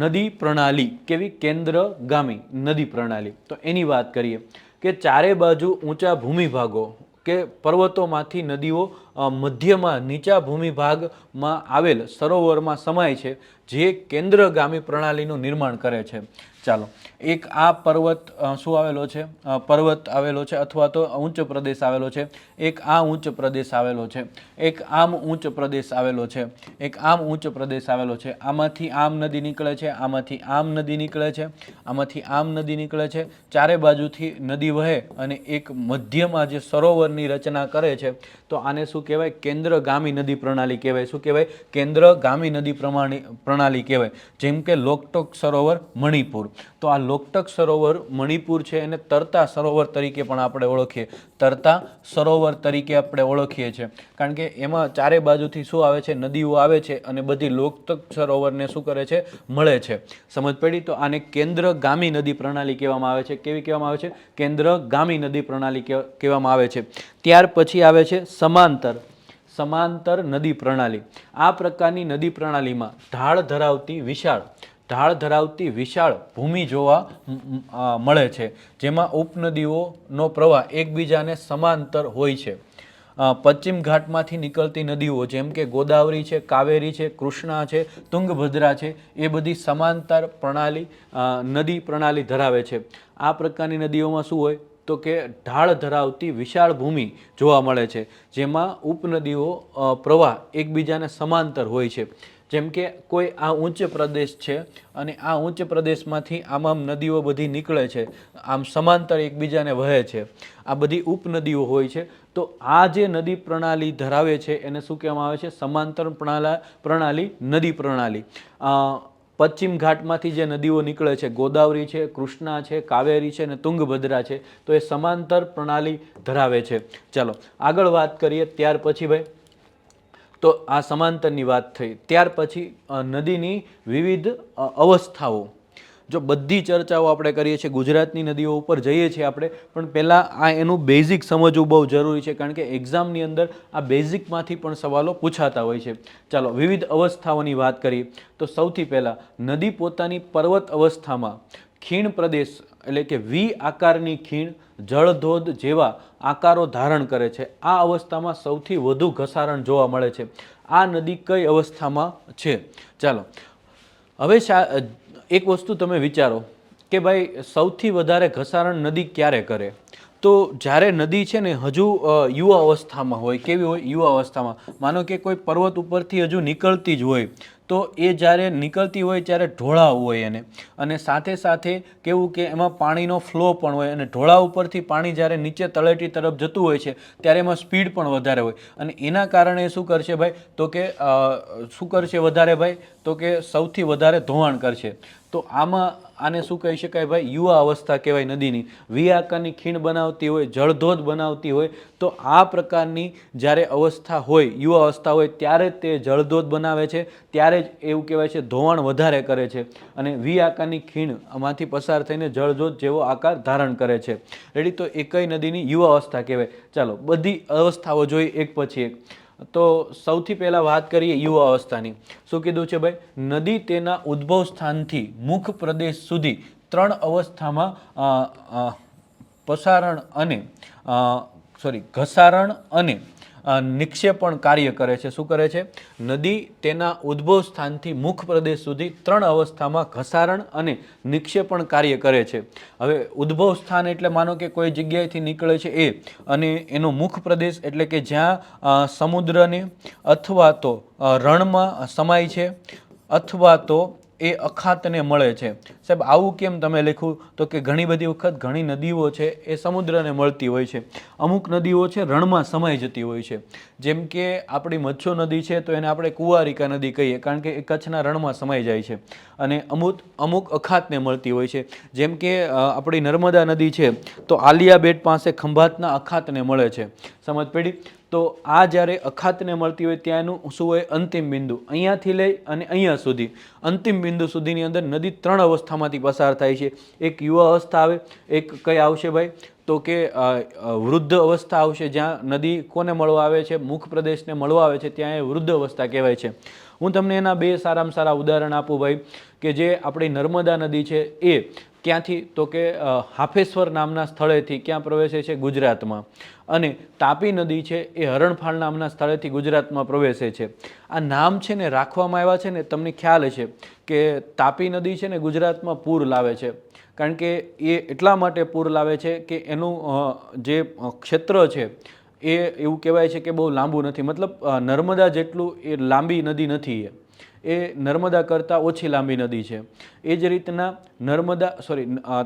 નદી પ્રણાલી. કેવી? કેન્દ્રગામી નદી પ્રણાલી. તો એની વાત કરીએ કે ચારે બાજુ ઊંચા ભૂમિભાગો કે પર્વતોમાંથી નદીઓ મધ્યમાં નીચા ભૂમિભાગમાં આવેલ સરોવરમાં સમાય છે, જે કેન્દ્રગામી પ્રણાલીનું નિર્માણ કરે છે. ચાલો, એક આ પર્વત શું આવેલો છે, પર્વત આવેલો છે અથવા તો ઊંચ પ્રદેશ આવેલો છે, એક આ ઊંચ પ્રદેશ આવેલો છે, એક આમ ઊંચ પ્રદેશ આવેલો છે, એક આમ ઊંચ પ્રદેશ આવેલો છે. આમાંથી આમ નદી નીકળે છે, આમાંથી આમ નદી નીકળે છે, આમાંથી આમ નદી નીકળે છે. ચારે બાજુથી નદી વહે અને એક મધ્યમાં જે સરોવરની રચના કરે છે, તો આને શું કહેવાય? કેન્દ્રગામી નદી પ્રણાલી કહેવાય. શું કહેવાય? કેન્દ્રગામી નદી પ્રણાલી કહેવાય. જેમ કે લોકટક સરોવર મણિપુર, તો આ લોકટક સરોવર મણિપુર છે એને તરતા સરોવર તરીકે પણ આપણે ઓળખીએ, તરતા સરોવર તરીકે આપણે ઓળખીએ છીએ, કારણ કે એમાં ચારે બાજુથી શું આવે છે? નદીઓ આવે છે અને બધી લોકટક સરોવરને શું કરે છે? મળે છે. સમજ પડી? તો આને કેન્દ્રગામી નદી પ્રણાલી કહેવામાં આવે છે. કેવી કહેવામાં આવે છે? કેન્દ્રગામી નદી પ્રણાલી કહેવામાં આવે છે. ત્યાર પછી આવે છે સમાંતર નદી પ્રણાલી. આ પ્રકારની નદી પ્રણાલીમાં ઢાળ ધરાવતી વિશાળ ભૂમિ જોવા મળે છે, જેમાં ઉપનદીઓનો પ્રવાહ એકબીજાને સમાંતર હોય છે. પશ્ચિમ ઘાટમાંથી નીકળતી નદીઓ જેમ કે ગોદાવરી છે, કાવેરી છે, કૃષ્ણા છે, તુંગભદ્રા છે, એ બધી સમાંતર નદી પ્રણાલી ધરાવે છે. આ પ્રકારની નદીઓમાં શું હોય? તો કે ઢાળ ધરાવતી વિશાળ ભૂમિ જોવા મળે છે, જેમાં ઉપનદીઓ પ્રવાહ એકબીજાને સમાંતર હોય છે. જેમ કે કોઈ આ ઊંચ પ્રદેશ છે અને આ ઊંચ પ્રદેશમાંથી આમ નદીઓ બધી નીકળે છે, આમ સમાંતર એકબીજાને વહે છે. આ બધી ઉપનદીઓ હોય છે. તો આ જે નદી પ્રણાલી ધરાવે છે એને શું કહેવામાં આવે છે? સમાંતર પ્રણાલી નદી પ્રણાલી. પશ્ચિમ ઘાટમાંથી જે નદીઓ નીકળે છે, ગોદાવરી છે, કૃષ્ણા છે, કાવેરી છે અને તુંગભદ્રા છે, તો એ સમાંતર પ્રણાલી ધરાવે છે. ચાલો આગળ વાત કરીએ. ત્યાર પછી ભાઈ, તો આ સમાંતરની વાત થઈ. ત્યાર પછી નદીની વિવિધ અવસ્થાઓ. જો બધી ચર્ચાઓ આપણે કરીએ છીએ, ગુજરાતની નદીઓ ઉપર જઈએ છીએ આપણે, પણ પહેલાં આ એનું બેઝિક સમજવું બહુ જરૂરી છે, કારણ કે એક્ઝામની અંદર આ બેઝિકમાંથી પણ સવાલો પૂછાતા હોય છે. ચાલો વિવિધ અવસ્થાઓની વાત કરીએ. તો સૌથી પહેલાં નદી પોતાની પર્વત અવસ્થામાં ખીણ પ્રદેશ એટલે કે વી આકારની ખીણ, જળધોધ જેવા આકારો ધારણ કરે છે. આ અવસ્થામાં સૌથી વધુ ઘસારણ જોવા મળે છે. આ નદી કઈ અવસ્થામાં છે? ચાલો હવે એક વસ્તુ તમે વિચારો કે ભાઈ સૌથી વધારે ઘસારણ નદી ક્યારે કરે? તો જ્યારે નદી છે ને હજુ યુવા અવસ્થામાં હોય. કેવી હોય? યુવા અવસ્થામાં. માનો કે કોઈ પર્વત ઉપરથી હજુ નીકળતી જ હોય, તો એ જ્યારે નીકળતી હોય ત્યારે ઢોળાવ હોય એને, અને સાથે સાથે કેવું કે એમાં પાણીનો ફ્લો પણ હોય, અને ઢોળાવ ઉપરથી પાણી જ્યારે નીચે તળેટી તરફ જતું હોય છે ત્યારે એમાં સ્પીડ પણ વધારે હોય, અને એના કારણે શું કરશે ભાઈ? તો કે શું કરશે વધારે ભાઈ? તો કે સૌથી વધારે ધોવાણ કરશે. તો આને શું કહી શકાય ભાઈ? યુવા અવસ્થા કહેવાય નદીની. વી આકારની ખીણ બનાવતી હોય, જળધોધ બનાવતી હોય, તો આ પ્રકારની જ્યારે અવસ્થા હોય, યુવા અવસ્થા હોય, ત્યારે તે જળધોધ બનાવે છે, ત્યારે જ એવું કહેવાય છે ધોવાણ વધારે કરે છે, અને વી આકારની ખીણ આમાંથી પસાર થઈને જળધોધ જેવો આકાર ધારણ કરે છે. રેડી? તો એ કઈ નદીની યુવા અવસ્થા કહેવાય. ચાલો બધી અવસ્થાઓ જોઈ એક પછી એક. તો સૌથી પહેલાં વાત કરીએ યુવા અવસ્થાની. શું કીધું છે ભાઈ? નદી તેના ઉદ્ભવ સ્થાનથી મુખ પ્રદેશ સુધી 3 અવસ્થામાં ઘસારણ અને નિક્ષેપણ કાર્ય કરે છે. શું કરે છે? નદી તેના ઉદ્ભવ સ્થાનથી મુખ પ્રદેશ સુધી 3 અવસ્થામાં ઘસારણ અને નિક્ષેપણ કાર્ય કરે છે. હવે ઉદ્ભવ સ્થાન એટલે માનો કે કોઈ જગ્યાએથી નીકળે છે એ, અને એનો મુખ પ્રદેશ એટલે કે જ્યાં સમુદ્રને અથવા તો રણમાં સમાય છે, અથવા તો એ અખાતને મળે છે. સાહેબ આવું કેમ તમે લખ્યું? તો કે ઘણી બધી વખત ઘણી નદીઓ છે એ સમુદ્રને મળતી હોય છે, અમુક નદીઓ છે રણમાં સમાઈ જતી હોય છે. જેમ કે આપણી મચ્છુ નદી છે તો એને આપણે કુંવારિકા નદી કહીએ, કારણ કે એ કચ્છના રણમાં સમાઈ જાય છે, અને અમુક અખાતને મળતી હોય છે. જેમ કે આપણી નર્મદા નદી છે તો આલિયા બેટ પાસે ખંભાતના અખાતને મળે છે. સમજ પડી? તો આ જ્યારે અખાતને મળતી હોય ત્યાંનું શું હોય? અંતિમ બિંદુ. અહીંયાથી લઈ અને અહીંયા સુધી અંતિમ બિંદુ સુધીની અંદર નદી 3 અવસ્થામાંથી પસાર થાય છે. એક યુવા અવસ્થા આવે, એક કઈ આવશે ભાઈ? તો કે વૃદ્ધ અવસ્થા આવશે, જ્યાં નદી કોને મળવા આવે છે? મુખ પ્રદેશને મળવા આવે છે, ત્યાં એ વૃદ્ધ અવસ્થા કહેવાય છે. હું તમને એના 2 સારામાં સારા ઉદાહરણ આપું ભાઈ, કે જે આપણી નર્મદા નદી છે એ ક્યાંથી તો કે હાફેશ્વર નામના સ્થળેથી ક્યાં પ્રવેશે છે? ગુજરાતમાં. અને તાપી નદી છે એ હરણફાળ નામના સ્થળેથી ગુજરાતમાં પ્રવેશે છે. આ નામ છે ને રાખવામાં આવ્યા છે ને તમને ખ્યાલ છે કે તાપી નદી છે ને ગુજરાતમાં પૂર લાવે છે, કારણ કે એ એટલા માટે પૂર લાવે છે કે એનું જે ક્ષેત્ર છે એ એવું કહેવાય છે કે બહુ લાંબુ નથી, મતલબ નર્મદા જેટલું એ લાંબી નદી નથી, એ નર્મદા કરતાં ઓછી લાંબી નદી છે. એ જ રીતના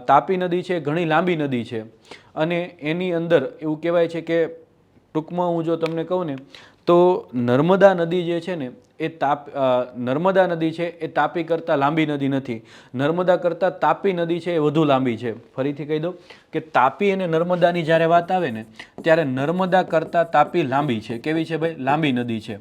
તાપી નદી છે ઘણી લાંબી નદી છે અને એની અંદર એવું કહેવાય છે કે ટૂંકમાં હું જો તમને કહું ને તો નર્મદા નદી જે છે ને એ નર્મદા નદી છે એ તાપી કરતાં લાંબી નદી નથી, નર્મદા કરતાં તાપી નદી છે એ વધુ લાંબી છે. ફરીથી કહી દઉં કે તાપી અને નર્મદાની જ્યારે વાત આવે ને ત્યારે નર્મદા કરતાં તાપી લાંબી છે. કેવી છે ભાઈ? લાંબી નદી છે.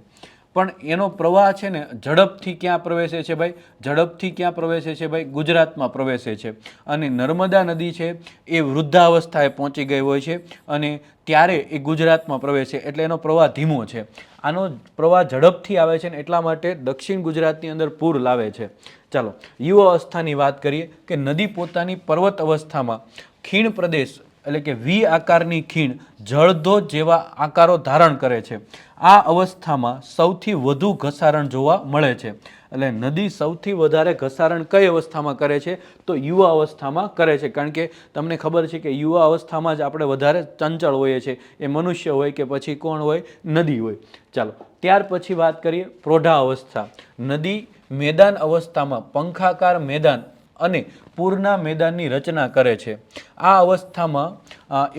પણ એનો પ્રવાહ છે ને ઝડપથી ક્યાં પ્રવેશે છે ભાઈ? ઝડપથી ક્યાં પ્રવેશે છે ભાઈ? ગુજરાતમાં પ્રવેશે છે. અને નર્મદા નદી છે એ વૃદ્ધાવસ્થાએ પહોંચી ગઈ હોય છે અને ત્યારે એ ગુજરાતમાં પ્રવેશે, એટલે એનો પ્રવાહ ધીમો છે. આનો પ્રવાહ ઝડપથી આવે છે ને એટલા માટે દક્ષિણ ગુજરાતની અંદર પૂર લાવે છે. ચાલો યુવા અવસ્થાની વાત કરીએ કે નદી પોતાની પર્વત અવસ્થામાં ખીણ પ્રદેશ એટલે કે વી આકારની ખીણ જળધોધ જેવા આકારો ધારણ કરે છે. આ અવસ્થામાં સૌથી વધુ ઘસારણ જોવા મળે છે. એટલે નદી સૌથી વધારે ઘસારણ કઈ અવસ્થામાં કરે છે? તો યુવા અવસ્થામાં કરે છે, કારણ કે તમને ખબર છે કે યુવા અવસ્થામાં જ આપણે વધારે ચંચળ હોઈએ છીએ, એ મનુષ્ય હોય કે પછી કોણ હોય? નદી હોય. ચાલો ત્યાર પછી વાત કરીએ પ્રૌઢા અવસ્થા. નદી મેદાન અવસ્થામાં પંખાકાર મેદાન અને પૂરના મેદાનની રચના કરે છે. આ અવસ્થામાં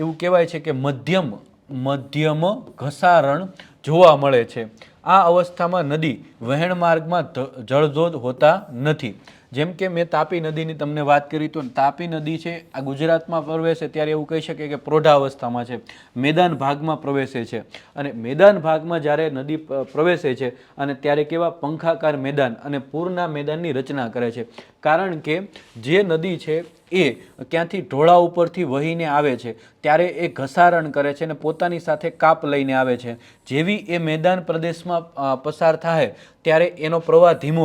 એવું કહેવાય છે કે મધ્યમ ઘસારણ જોવા મળે છે. આ અવસ્થામાં નદી વહેણ માર્ગમાં જળધોધ હોતા નથી. જેમ કે મેં તાપી નદીની તમને વાત કરી તો તાપી નદી છે આ ગુજરાતમાં પ્રવેશે ત્યારે એવું કહી શકે કે પ્રૌઢા અવસ્થામાં છે, મેદાન ભાગમાં પ્રવેશે છે. અને મેદાન ભાગમાં જ્યારે નદી પ્રવેશે છે અને ત્યારે કેવા પંખાકાર મેદાન અને પૂરના મેદાનની રચના કરે છે, કારણ કે જે નદી છે એ ક્યાંથી ઢોળા ઉપરથી વહીને આવે છે ત્યારે એ ઘસારણ કરે છે અને પોતાની સાથે કાપ લઈને આવે છે. જેવી એ મેદાન પ્રદેશમાં પસાર થાય ત્યારે એનો પ્રવાહ ધીમો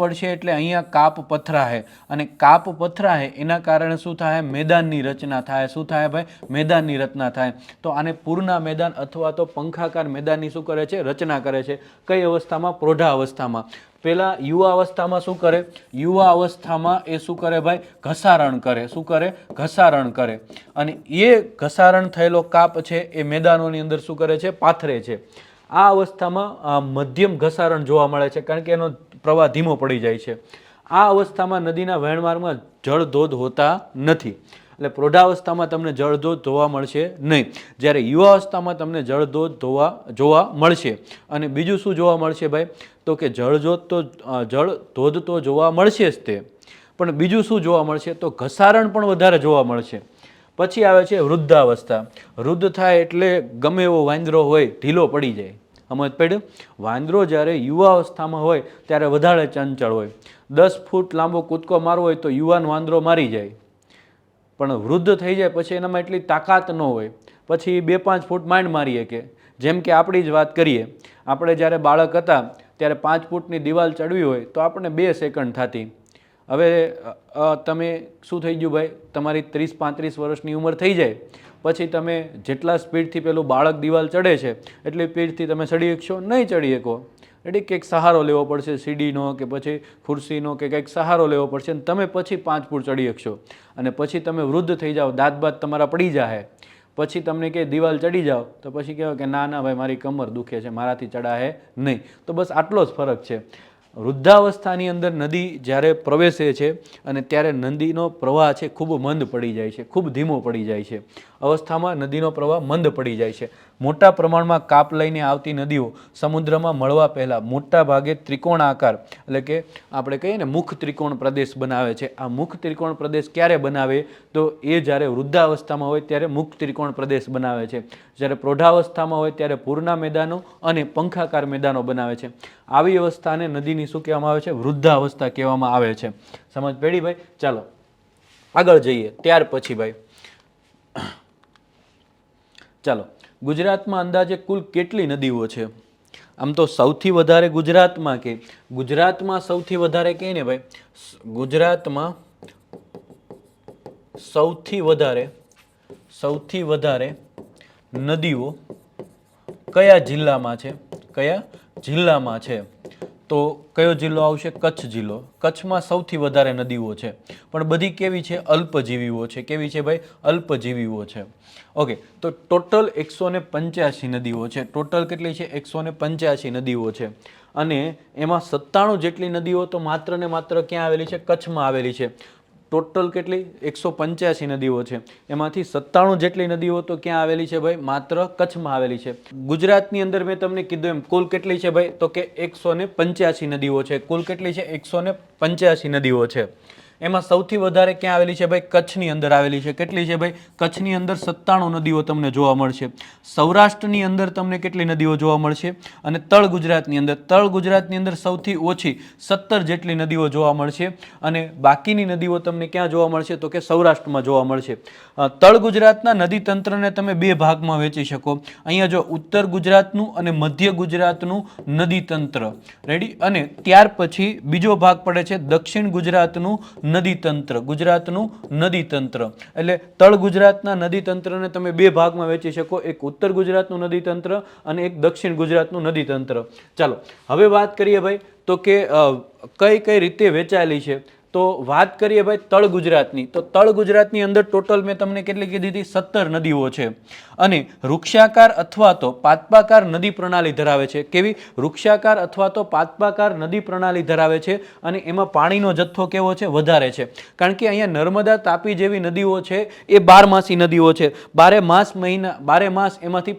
પડશે એટલે અહીંયા કાપ પથરાય અને કાપ પથરાય એના કારણે શું થાય? મેદાનની રચના થાય. શું થાય ભાઈ? મેદાનની રચના થાય. તો આને પૂરના મેદાન અથવા તો પંખાકાર મેદાનની શું કરે છે? રચના કરે છે. કઈ અવસ્થામાં? પ્રૌઢા અવસ્થામાં. પેલા યુવા અવસ્થામાં શું કરે? યુવા અવસ્થામાં એ શું કરે ભાઈ? ઘસારણ કરે. શું કરે? ઘસારણ કરે. અને એ ઘસારણ થયેલો કાપ છે એ મેદાનોની અંદર શું કરે છે? પાથરે છે. આ અવસ્થામાં મધ્યમ ઘસારણ જોવા મળે છે, કારણ કે એનો પ્રવાહ ધીમો પડી જાય છે. આ અવસ્થામાં નદીના વહેણમાર્ગમાં જળધોધ હોતા નથી. એટલે પ્રૌઢાવસ્થામાં તમને જળધોધ જોવા મળશે નહીં, જ્યારે યુવા અવસ્થામાં તમને જળધોધ જોવા મળશે. અને બીજું શું જોવા મળશે ભાઈ? તો કે જળધોધ તો જોવા મળશે જ તે, પણ બીજું શું જોવા મળશે? તો ઘસારણ પણ વધારે જોવા મળશે. પછી આવે છે વૃદ્ધાવસ્થા. વૃદ્ધ થાય એટલે ગમે એવો વાંદરો હોય ઢીલો પડી જાય. સમજ પડ્યું? વાંદરો જ્યારે યુવા અવસ્થામાં હોય ત્યારે વધારે ચંચળ હોય. 10 ફૂટ લાંબો કૂદકો મારવો હોય તો યુવાન વાંદરો મારી જાય, પણ વૃદ્ધ થઈ જાય પછી એનામાં એટલી તાકાત ન હોય, પછી 2-5 ફૂટ માંડ મારી શકે. જેમ કે આપણી જ વાત કરીએ, આપણે જ્યારે બાળક હતા ત્યારે 5 ફૂટની દિવાલ ચડવી હોય તો આપણને 2 સેકન્ડ થતી. હવે તમે શું થઈ ગયું ભાઈ? તમારી 30-35 વર્ષની ઉંમર થઈ જાય પછી તમે જેટલા સ્પીડથી પેલું બાળક દિવાલ ચડે છે એટલી સ્પીડથી તમે ચડી શકશો નહીં, ચડી શકો. એટલે કંઈક સહારો લેવો પડશે, સીડીનો કે પછી ખુરશીનો કે કંઈક સહારો લેવો પડશે અને તમે પછી 5 ફૂટ ચડી શકશો. અને પછી તમે વૃદ્ધ થઈ જાઓ, દાંત બાદ તમારા પડી જાય, પછી તમને કે દિવાલ ચડી જાઓ તો પછી કહેવાય કે ના ભાઈ મારી કમર દુખે છે, મારાથી ચડાય નહીં. તો બસ આટલો જ ફરક છે. વૃદ્ધાવસ્થાની અંદર નદી જ્યારે પ્રવેશે છે અને ત્યારે નદીનો પ્રવાહ છે ખૂબ મંદ પડી જાય છે, ખૂબ ધીમો પડી જાય છે. અવસ્થામાં નદીનો પ્રવાહ મંદ પડી જાય છે. મોટા પ્રમાણમાં કાપ લઈને આવતી નદીઓ સમુદ્રમાં મળવા પહેલાં મોટા ભાગે ત્રિકોણાકાર એટલે કે આપણે કહીએ ને મુખ ત્રિકોણ પ્રદેશ બનાવે છે. આ મુખ ત્રિકોણ પ્રદેશ ક્યારે બનાવે? તો એ જ્યારે વૃદ્ધાવસ્થામાં હોય ત્યારે મુખ ત્રિકોણ પ્રદેશ બનાવે છે. જ્યારે પ્રૌઢાવસ્થામાં હોય ત્યારે પૂરના મેદાનો અને પંખાકાર મેદાનો બનાવે છે. આવી અવસ્થાને નદીની શું કહેવામાં આવે છે? વૃદ્ધાવસ્થા કહેવામાં આવે છે. સમજ પડી ભાઈ? ચાલો આગળ જઈએ. ત્યાર પછી ભાઈ ચાલો ગુજરાતમાં અંદાજે કુલ કેટલી નદીઓ છે? આમ તો સૌથી વધારે ગુજરાતમાં સૌથી વધારે કહે ને ભાઈ, ગુજરાતમાં સૌથી વધારે નદીઓ કયા જિલ્લામાં છે? કયા જિલ્લામાં છે? તો કયો જિલ્લો આવશે? કચ્છ જિલ્લો. કચ્છમાં સૌથી વધારે નદીઓ છે, પણ બધી કેવી છે? અલ્પજીવીઓ છે. કેવી છે ભાઈ? અલ્પજીવીઓ છે. ઓકે, તો ટોટલ 185 નદીઓ છે. ટોટલ કેટલી છે? 185 નદીઓ છે. અને એમાં 97 જેટલી નદીઓ તો માત્ર ને માત્ર ક્યાં આવેલી છે? કચ્છમાં આવેલી છે. ટોટલ કેટલી? 185 નદીઓ છે. એમાંથી 97 જેટલી નદીઓ તો ક્યાં આવેલી છે ભાઈ? માત્ર કચ્છમાં આવેલી છે. ગુજરાતની અંદર મેં તમને કીધું એમ કુલ કેટલી છે ભાઈ? તો કે 185 નદીઓ છે. કુલ કેટલી છે? 185 નદીઓ છે. એમાં સૌથી વધારે ક્યાં આવેલી છે ભાઈ? કચ્છની અંદર આવેલી છે. કેટલી છે ભાઈ? કચ્છની અંદર 97 નદીઓ તમને જોવા મળશે. સૌરાષ્ટ્રની અંદર તમને કેટલી નદીઓ જોવા મળશે? અને તળ ગુજરાતની અંદર સૌથી ઓછી 17 જેટલી નદીઓ જોવા મળશે. અને બાકીની નદીઓ તમને ક્યાં જોવા મળશે? તો કે સૌરાષ્ટ્રમાં જોવા મળશે. તળ ગુજરાતના નદી તંત્રને તમે બે ભાગમાં વહેંચી શકો. અહીંયા જો ઉત્તર ગુજરાતનું અને મધ્ય ગુજરાતનું નદી તંત્ર, રેડી. અને ત્યાર પછી બીજો ભાગ પડે છે દક્ષિણ ગુજરાતનું નદી તંત્ર. એટલે તળ ગુજરાતના નદી તંત્રને તમે બે ભાગમાં વહેંચી શકો, એક ઉત્તર ગુજરાતનું નદી તંત્ર અને એક દક્ષિણ ગુજરાતનું નદી તંત્ર. ચાલો હવે વાત કરીએ ભાઈ તો કે કઈ કઈ રીતે વહેંચાયેલી છે. તો વાત કરીએ ભાઈ તળ ગુજરાતની, તો તળ ગુજરાતની અંદર ટોટલ મેં તમને કેટલી કીધી હતી? 17 નદીઓ છે. અને વૃક્ષાકાર અથવા તો પાત્પાકાર નદી પ્રણાલી ધરાવે છે. કેવી? વૃક્ષાકાર અથવા તો પાત્પાકાર નદી પ્રણાલી ધરાવે છે. અને એમાં પાણીનો જથ્થો કેવો છે? વધારે છે. કારણ કે અહીંયા નર્મદા, તાપી જેવી નદીઓ છે એ 12માસી નદીઓ છે. 12 માસ એમાંથી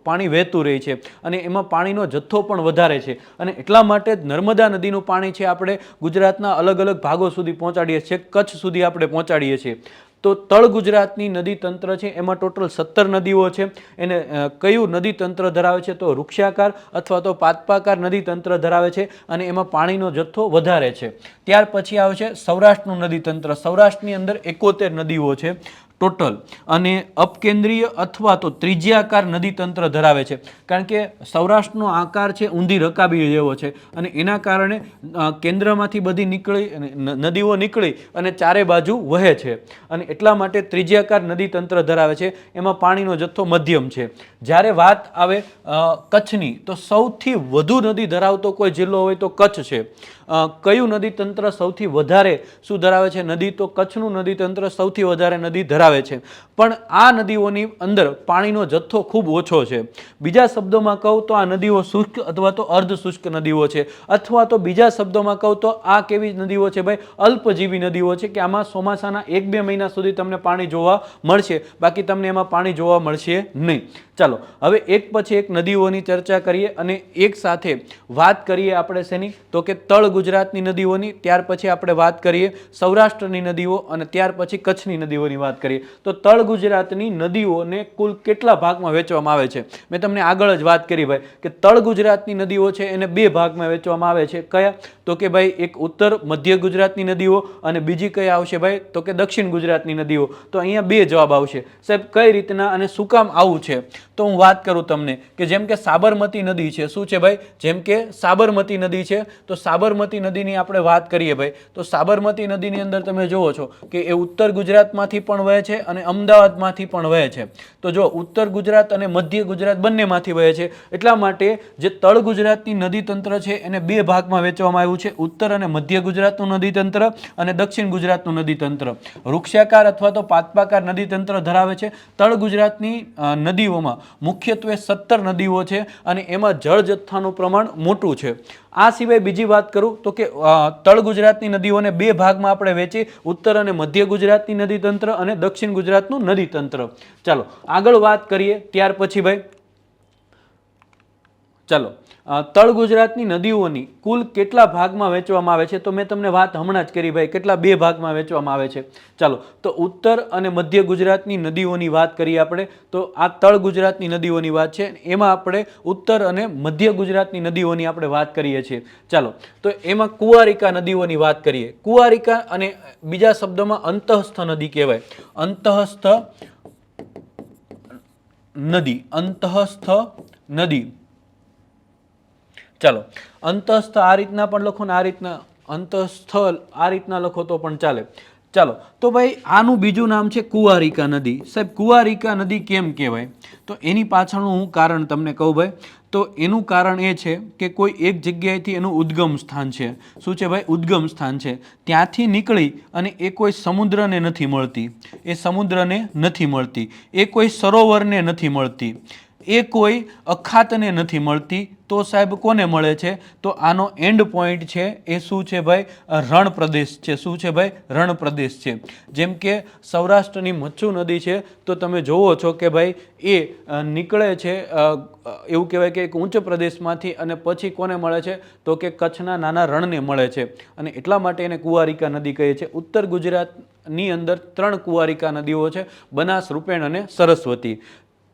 પાણી વહેતું રહે છે અને એમાં પાણીનો જથ્થો પણ વધારે છે. અને એટલા માટે જ નર્મદા નદીનું પાણી છે આપણે ગુજરાતના અલગ અલગ ભાગો સુધી પહોંચાડીએ છીએ, કચ્છ સુધી આપણે પહોંચાડીએ છીએ. તો તળ ગુજરાતની નદી તંત્ર છે એમાં ટોટલ 17 નદીઓ છે. એને કયું નદી તંત્ર ધરાવે છે? તો વૃક્ષાકાર અથવા તો પાત્પાકાર નદી તંત્ર ધરાવે છે અને એમાં પાણીનો જથ્થો વધારે છે. ત્યાર પછી આવે છે સૌરાષ્ટ્રનું નદી તંત્ર. સૌરાષ્ટ્રની અંદર 71 નદીઓ છે ટોટલ. અને અપકેન્દ્રીય અથવા તો ત્રિજ્યાકાર નદી તંત્ર ધરાવે છે. કારણ કે સૌરાષ્ટ્રનો આકાર છે ઊંધી રકાબી જેવો છે અને એના કારણે કેન્દ્રમાંથી બધી નદીઓ નીકળી અને ચારે બાજુ વહે છે. અને એટલા માટે ત્રિજ્યાકાર નદી તંત્ર ધરાવે છે. એમાં પાણીનો જથ્થો મધ્યમ છે. જ્યારે વાત આવે કચ્છની, તો સૌથી વધુ નદી ધરાવતો કોઈ જિલ્લો હોય તો કચ્છ છે. કયું નદી તંત્ર સૌથી વધારે શું ધરાવે છે? નદી. તો કચ્છનું નદી તંત્ર સૌથી વધારે નદી ધરાવે છે. પણ આ નદીઓની અંદર પાણીનો જથ્થો ખૂબ ઓછો છે. બીજા શબ્દોમાં કહું તો આ નદીઓ શુષ્ક અથવા તો અર્ધ શુષ્ક નદીઓ છે. અથવા તો બીજા શબ્દોમાં કહું તો આ કેવી નદીઓ છે ભાઈ? અલ્પજીવી નદીઓ છે કે આમાં ચોમાસાના 1-2 મહિના સુધી તમને પાણી જોવા મળશે, બાકી તમને એમાં પાણી જોવા મળશે નહીં. ચાલો હવે એક પછી એક નદીઓની ચર્ચા કરીએ અને એક સાથે વાત કરીએ આપણે શેની? તો કે તળ ગુજરાતની નદીઓની. ત્યાર પછી આપણે વાત કરીએ સૌરાષ્ટ્રની નદીઓ અને ત્યાર પછી કચ્છની નદીઓની વાત કરીએ. તો તળ ગુજરાતની નદીઓને કુલ કેટલા ભાગમાં વહેંચવામાં આવે છે? મેં તમને આગળ જ વાત કરી ભાઈ કે તળ ગુજરાતની નદીઓ છે એને બે ભાગમાં વહેંચવામાં આવે છે. કયા? તો કે ભાઈ એક ઉત્તર મધ્ય ગુજરાતની નદીઓ અને બીજી કઈ આવશે ભાઈ? તો કે દક્ષિણ ગુજરાતની નદીઓ. તો અહીંયા બે જવાબ આવશે. સાહેબ કઈ રીતના અને શું કામ આવું છે? તો હું વાત કરું તમને કે જેમ કે સાબરમતી નદી છે. શું છે ભાઈ? જેમ કે સાબરમતી નદી છે. તો સાબરમતી નદીની આપણે વાત કરીએ ભાઈ તો સાબરમતી નદીની અંદર તમે જુઓ છો કે એ ઉત્તર ગુજરાતમાંથી પણ વહે છે અને અમદાવાદમાંથી પણ વહે છે. તો જો ઉત્તર ગુજરાત અને મધ્ય ગુજરાત બંનેમાંથી વહે છે. એટલા માટે જે તળ ગુજરાતની નદી તંત્ર છે એને બે ભાગમાં વહેંચવામાં આવ્યું છે, ઉત્તર અને મધ્ય ગુજરાતનું નદી તંત્ર અને દક્ષિણ ગુજરાતનું નદી તંત્ર. વૃક્ષાકાર અથવા તો પાત્પાકાર નદી તંત્ર ધરાવે છે. તળ ગુજરાતની નદીઓમાં મુખ્યત્વે 17 નદીઓ છે અને એમાં જળ જથ્થાનું પ્રમાણ મોટું છે. આ સિવાય બીજી વાત કરું તો કે તળ ગુજરાતની નદીઓને બે ભાગમાં આપણે વહેંચી, ઉત્તર અને મધ્ય ગુજરાતની નદી તંત્ર અને દક્ષિણ ગુજરાતનું નદી તંત્ર. ચાલો આગળ વાત કરીએ. ત્યાર પછી ભાઈ ચાલો તળ ગુજરાતની નદીઓની કુલ કેટલા ભાગમાં વહેંચવામાં આવે છે? તો મેં તમને વાત હમણાં જ કરી ભાઈ કેટલા બે ભાગમાં વહેંચવામાં આવે છે. ચાલો તો ઉત્તર અને મધ્ય ગુજરાતની નદીઓની વાત કરીએ આપણે તો આ તળ ગુજરાતની નદીઓની વાત છે. એમાં આપણે ઉત્તર અને મધ્ય ગુજરાતની નદીઓની આપણે વાત કરીએ છીએ. ચાલો તો એમાં કુંવારિકા નદીઓની વાત કરીએ. કુંવારિકા અને બીજા શબ્દોમાં અંતઃસ્થ નદી કહેવાય. અંતઃસ્થ નદી. ચાલો અંતઃસ્થ આ રીતના પણ લખો ને આ રીતના અંતઃસ્થ આ રીતના લખો તો પણ ચાલે. ચાલો તો ભાઈ આનું બીજું નામ છે કુંવારિકા નદી. સાહેબ કુંવારિકા નદી કેમ કહેવાય? તો એની પાછળનું હું કારણ તમને કહું ભાઈ. તો એનું કારણ એ છે કે કોઈ એક જગ્યાએથી એનું ઉદ્ગમ સ્થાન છે. શું છે ભાઈ? ઉદ્ગમ સ્થાન છે. ત્યાંથી નીકળી અને એ કોઈ સમુદ્રને નથી મળતી, એ સમુદ્રને નથી મળતી, એ કોઈ સરોવરને નથી મળતી, એ કોઈ અખાતને નથી મળતી. તો સાહેબ કોને મળે છે? તો આનો એન્ડ પોઈન્ટ છે એ શું છે ભાઈ? રણ પ્રદેશ છે. શું છે ભાઈ? રણ પ્રદેશ છે. જેમ કે સૌરાષ્ટ્રની મચ્છુ નદી છે તો તમે જોવો છો કે ભાઈ એ નીકળે છે એવું કહેવાય કે એક ઉચ્ચ પ્રદેશમાંથી અને પછી કોને મળે છે? તો કે કચ્છના નાના રણને મળે છે. અને એટલા માટે એને કુંવારિકા નદી કહે છે. ઉત્તર ગુજરાતની અંદર 3 કુંવારિકા નદીઓ છે, બનાસ, રૂપેણ અને સરસ્વતી.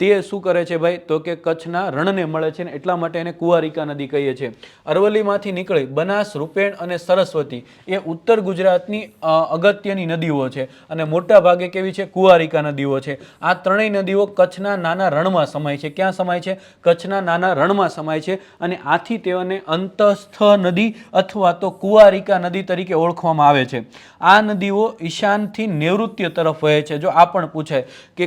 તે શું કરે છે ભાઈ? તો કે કચ્છના રણને મળે છે ને એટલા માટે એને કુંવારિકા નદી કહીએ છીએ. અરવલ્લીમાંથી નીકળી બનાસ, રૂપેણ અને સરસ્વતી એ ઉત્તર ગુજરાતની અગત્યની નદીઓ છે અને મોટા ભાગે કેવી છે? કુંવારિકા નદીઓ છે. આ ત્રણેય નદીઓ કચ્છના નાના રણમાં સમાય છે. ક્યાં સમાય છે? કચ્છના નાના રણમાં સમાય છે અને આથી તેઓને અંતસ્થ નદી અથવા તો કુંવારિકા નદી તરીકે ઓળખવામાં આવે છે. આ નદીઓ ઈશાનથી નૈઋત્ય તરફ વહે છે. જો આ પણ પૂછાય કે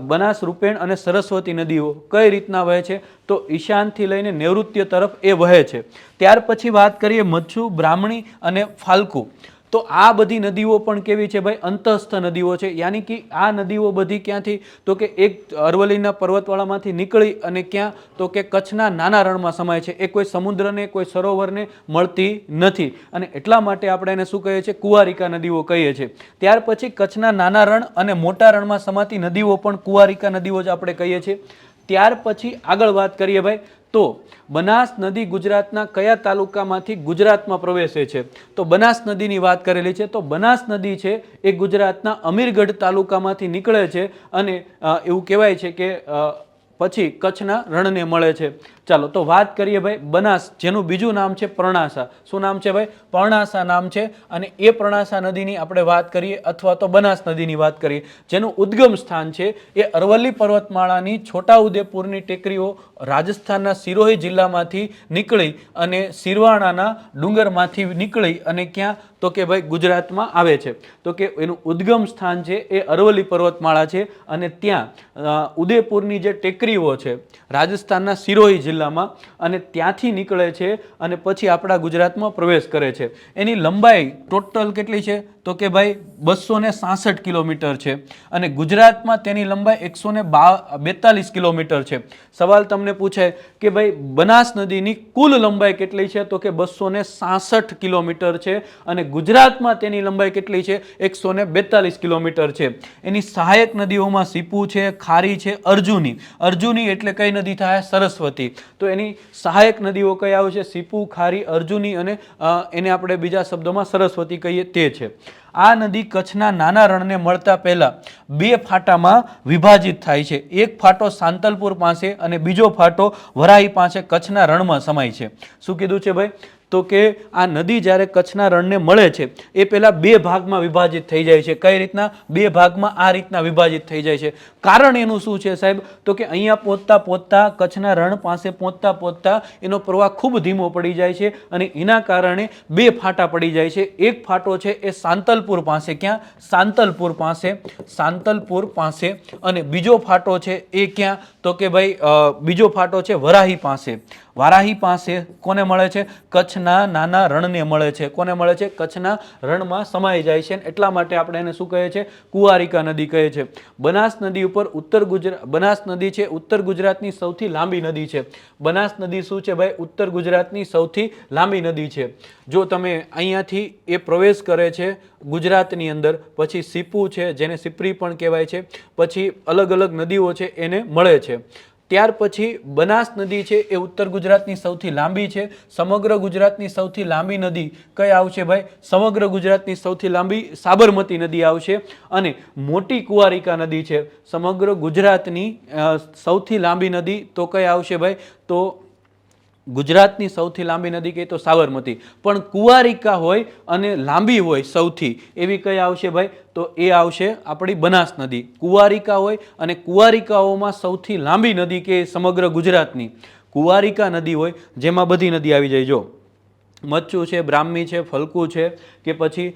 બનાસ, રૂપેણ અને સરસ્વતી નદીઓ કઈ રીતના વહે છે? તો ઈશાનથી લઈને નૈઋત્ય તરફ એ વહે છે. ત્યાર પછી વાત કરીએ મચ્છુ, બ્રાહ્મણી અને ફાલ્ગુ. તો આ બધી નદીઓ પણ કેવી છે ભાઈ? અંતસ્થ નદીઓ છે. યાની કે આ નદીઓ બધી ક્યાંથી? તો કે એક અરવલ્લીના પર્વતવાળામાંથી નીકળી અને ક્યાં? તો કે કચ્છના નાના રણમાં સમાય છે. એ કોઈ સમુદ્રને, કોઈ સરોવરને મળતી નથી અને એટલા માટે આપણે એને શું કહીએ છીએ? કુંવારિકા નદીઓ કહીએ છીએ. ત્યાર પછી કચ્છના નાના રણ અને મોટા રણમાં સમાતી નદીઓ પણ કુંવારિકા નદીઓ જ આપણે કહીએ છીએ. ત્યાર પછી આગળ વાત કરીએ ભાઈ તો બનાસ નદી ગુજરાતના કયા તાલુકામાંથી ગુજરાતમાં પ્રવેશે છે? તો બનાસ નદીની વાત કરેલી છે. તો બનાસ નદી છે એ ગુજરાતના અમીરગઢ તાલુકામાંથી નીકળે છે અને એવું કહેવાય છે કે પછી કચ્છના રણને મળે છે. ચાલો તો વાત કરીએ ભાઈ બનાસ, જેનું બીજું નામ છે પરણાસા. શું નામ છે ભાઈ? પરણાસા નામ છે. અને એ પરણાસા નદીની આપણે વાત કરીએ અથવા તો બનાસ નદીની વાત કરીએ, જેનું ઉદ્ગમ સ્થાન છે એ અરવલ્લી પર્વતમાળાની છોટાઉદેપુરની ટેકરીઓ રાજસ્થાનના સિરોહી જિલ્લામાંથી નીકળી અને સિરવાણાના ડુંગરમાંથી નીકળી અને ક્યાં? તો કે ભાઈ ગુજરાતમાં આવે છે. તો કે એનું ઉદ્ગમ સ્થાન છે એ અરવલ્લી પર્વતમાળા છે અને ત્યાં ઉદયપુરની જે ટેકરીઓ છે રાજસ્થાનના સિરોહી જિલ્લામાં, અને ત્યાંથી નીકળે છે અને પછી આપણા ગુજરાતમાં પ્રવેશ કરે છે. એની લંબાઈ ટોટલ કેટલી છે? તો કે ભાઈ 266 કિલોમીટર છે અને ગુજરાતમાં તેની લંબાઈ 142 કિલોમીટર છે. સવાલ તમને પૂછે કે ભાઈ બનાસ નદીની કુલ લંબાઈ કેટલી છે? તો કે 266 કિલોમીટર છે અને ગુજરાતમાં તેની લંબાઈ કેટલી છે? 142 કિલોમીટર છે. એની સહાયક નદીઓમાં સીપુ છે, ખારી છે, અર્જુની. અર્જુની એટલે કઈ નદી થાય? સરસ્વતી. તો એની સહાયક નદીઓ કઈ આવશે? સીપુ, ખારી, અર્જુની અને એને આપણે બીજા શબ્દોમાં સરસ્વતી કહીએ તે છે. આ નદી કચ્છના નાના રણને મળતા પહેલા 2 ફાટામાં વિભાજિત થાય છે. એક ફાટો સાંતલપુર પાસે અને બીજો ફાટો વરાહી પાસે કચ્છના રણમાં સમાય છે. શું કીધું છે ભાઈ? તો કે આ નદી જ્યારે કચ્છના રણને મળે છે એ પહેલા 2 ભાગમાં વિભાજિત થઈ જાય છે. કઈ રીતના? 2 ભાગમાં આ રીતના વિભાજિત થઈ જાય છે. કારણ એનું શું છે સાહેબ? તો કે અહીંયા પહોંચતા કચ્છના રણ પાસે પહોંચતા એનો પ્રવાહ ખૂબ ધીમો પડી જાય છે અને એના કારણે 2 ફાટા પડી જાય છે. એક ફાટો છે એ સાંતલપુર પાસે. ક્યાં? સાંતલપુર પાસે. અને બીજો ફાટો છે એ ક્યાં? તો કે ભાઈ બીજો ફાટો છે વરાહી પાસે. વારાહી પાસે કોને મળે છે? કચ્છના નાના રણને મળે છે. કોને મળે છે? કચ્છના રણમાં સમાઈ જાય છે. એટલા માટે આપણે એને શું કહે છે? કુંવારિકા નદી કહે છે. બનાસ નદી ઉપર બનાસ નદી છે ઉત્તર ગુજરાતની સૌથી લાંબી નદી છે. બનાસ નદી શું છે ભાઈ? ઉત્તર ગુજરાતની સૌથી લાંબી નદી છે. જો તમે અહીંયાથી એ પ્રવેશ કરે છે ગુજરાતની અંદર, પછી સીપુ છે જેને સિપરી પણ કહેવાય છે, પછી અલગ અલગ નદીઓ છે એને મળે છે. ત્યાર પછી બનાસ નદી છે એ ઉત્તર ગુજરાતની સૌથી લાંબી છે. સમગ્ર ગુજરાતની સૌથી લાંબી નદી કઈ આવશે ભાઈ? સમગ્ર ગુજરાતની સૌથી લાંબી સાબરમતી નદી આવશે. અને મોટી કુંવારિકા નદી છે સમગ્ર ગુજરાતની સૌથી લાંબી નદી તો કઈ આવશે ભાઈ? તો ગુજરાતની સૌથી લાંબી નદી કઈ? તો સાબરમતી. પણ કુંવારિકા હોય અને લાંબી હોય સૌથી એવી કઈ આવશે ભાઈ? તો એ આવશે આપણી બનાસ નદી. કુંવારિકા હોય અને કુંવારિકાઓમાં સૌથી લાંબી નદી કે સમગ્ર ગુજરાતની કુંવારિકા નદી હોય, જેમાં બધી નદી આવી જાય. જો મચ્છુ છે, બ્રાહ્મી છે, ફલ્ગુ છે, કે પછી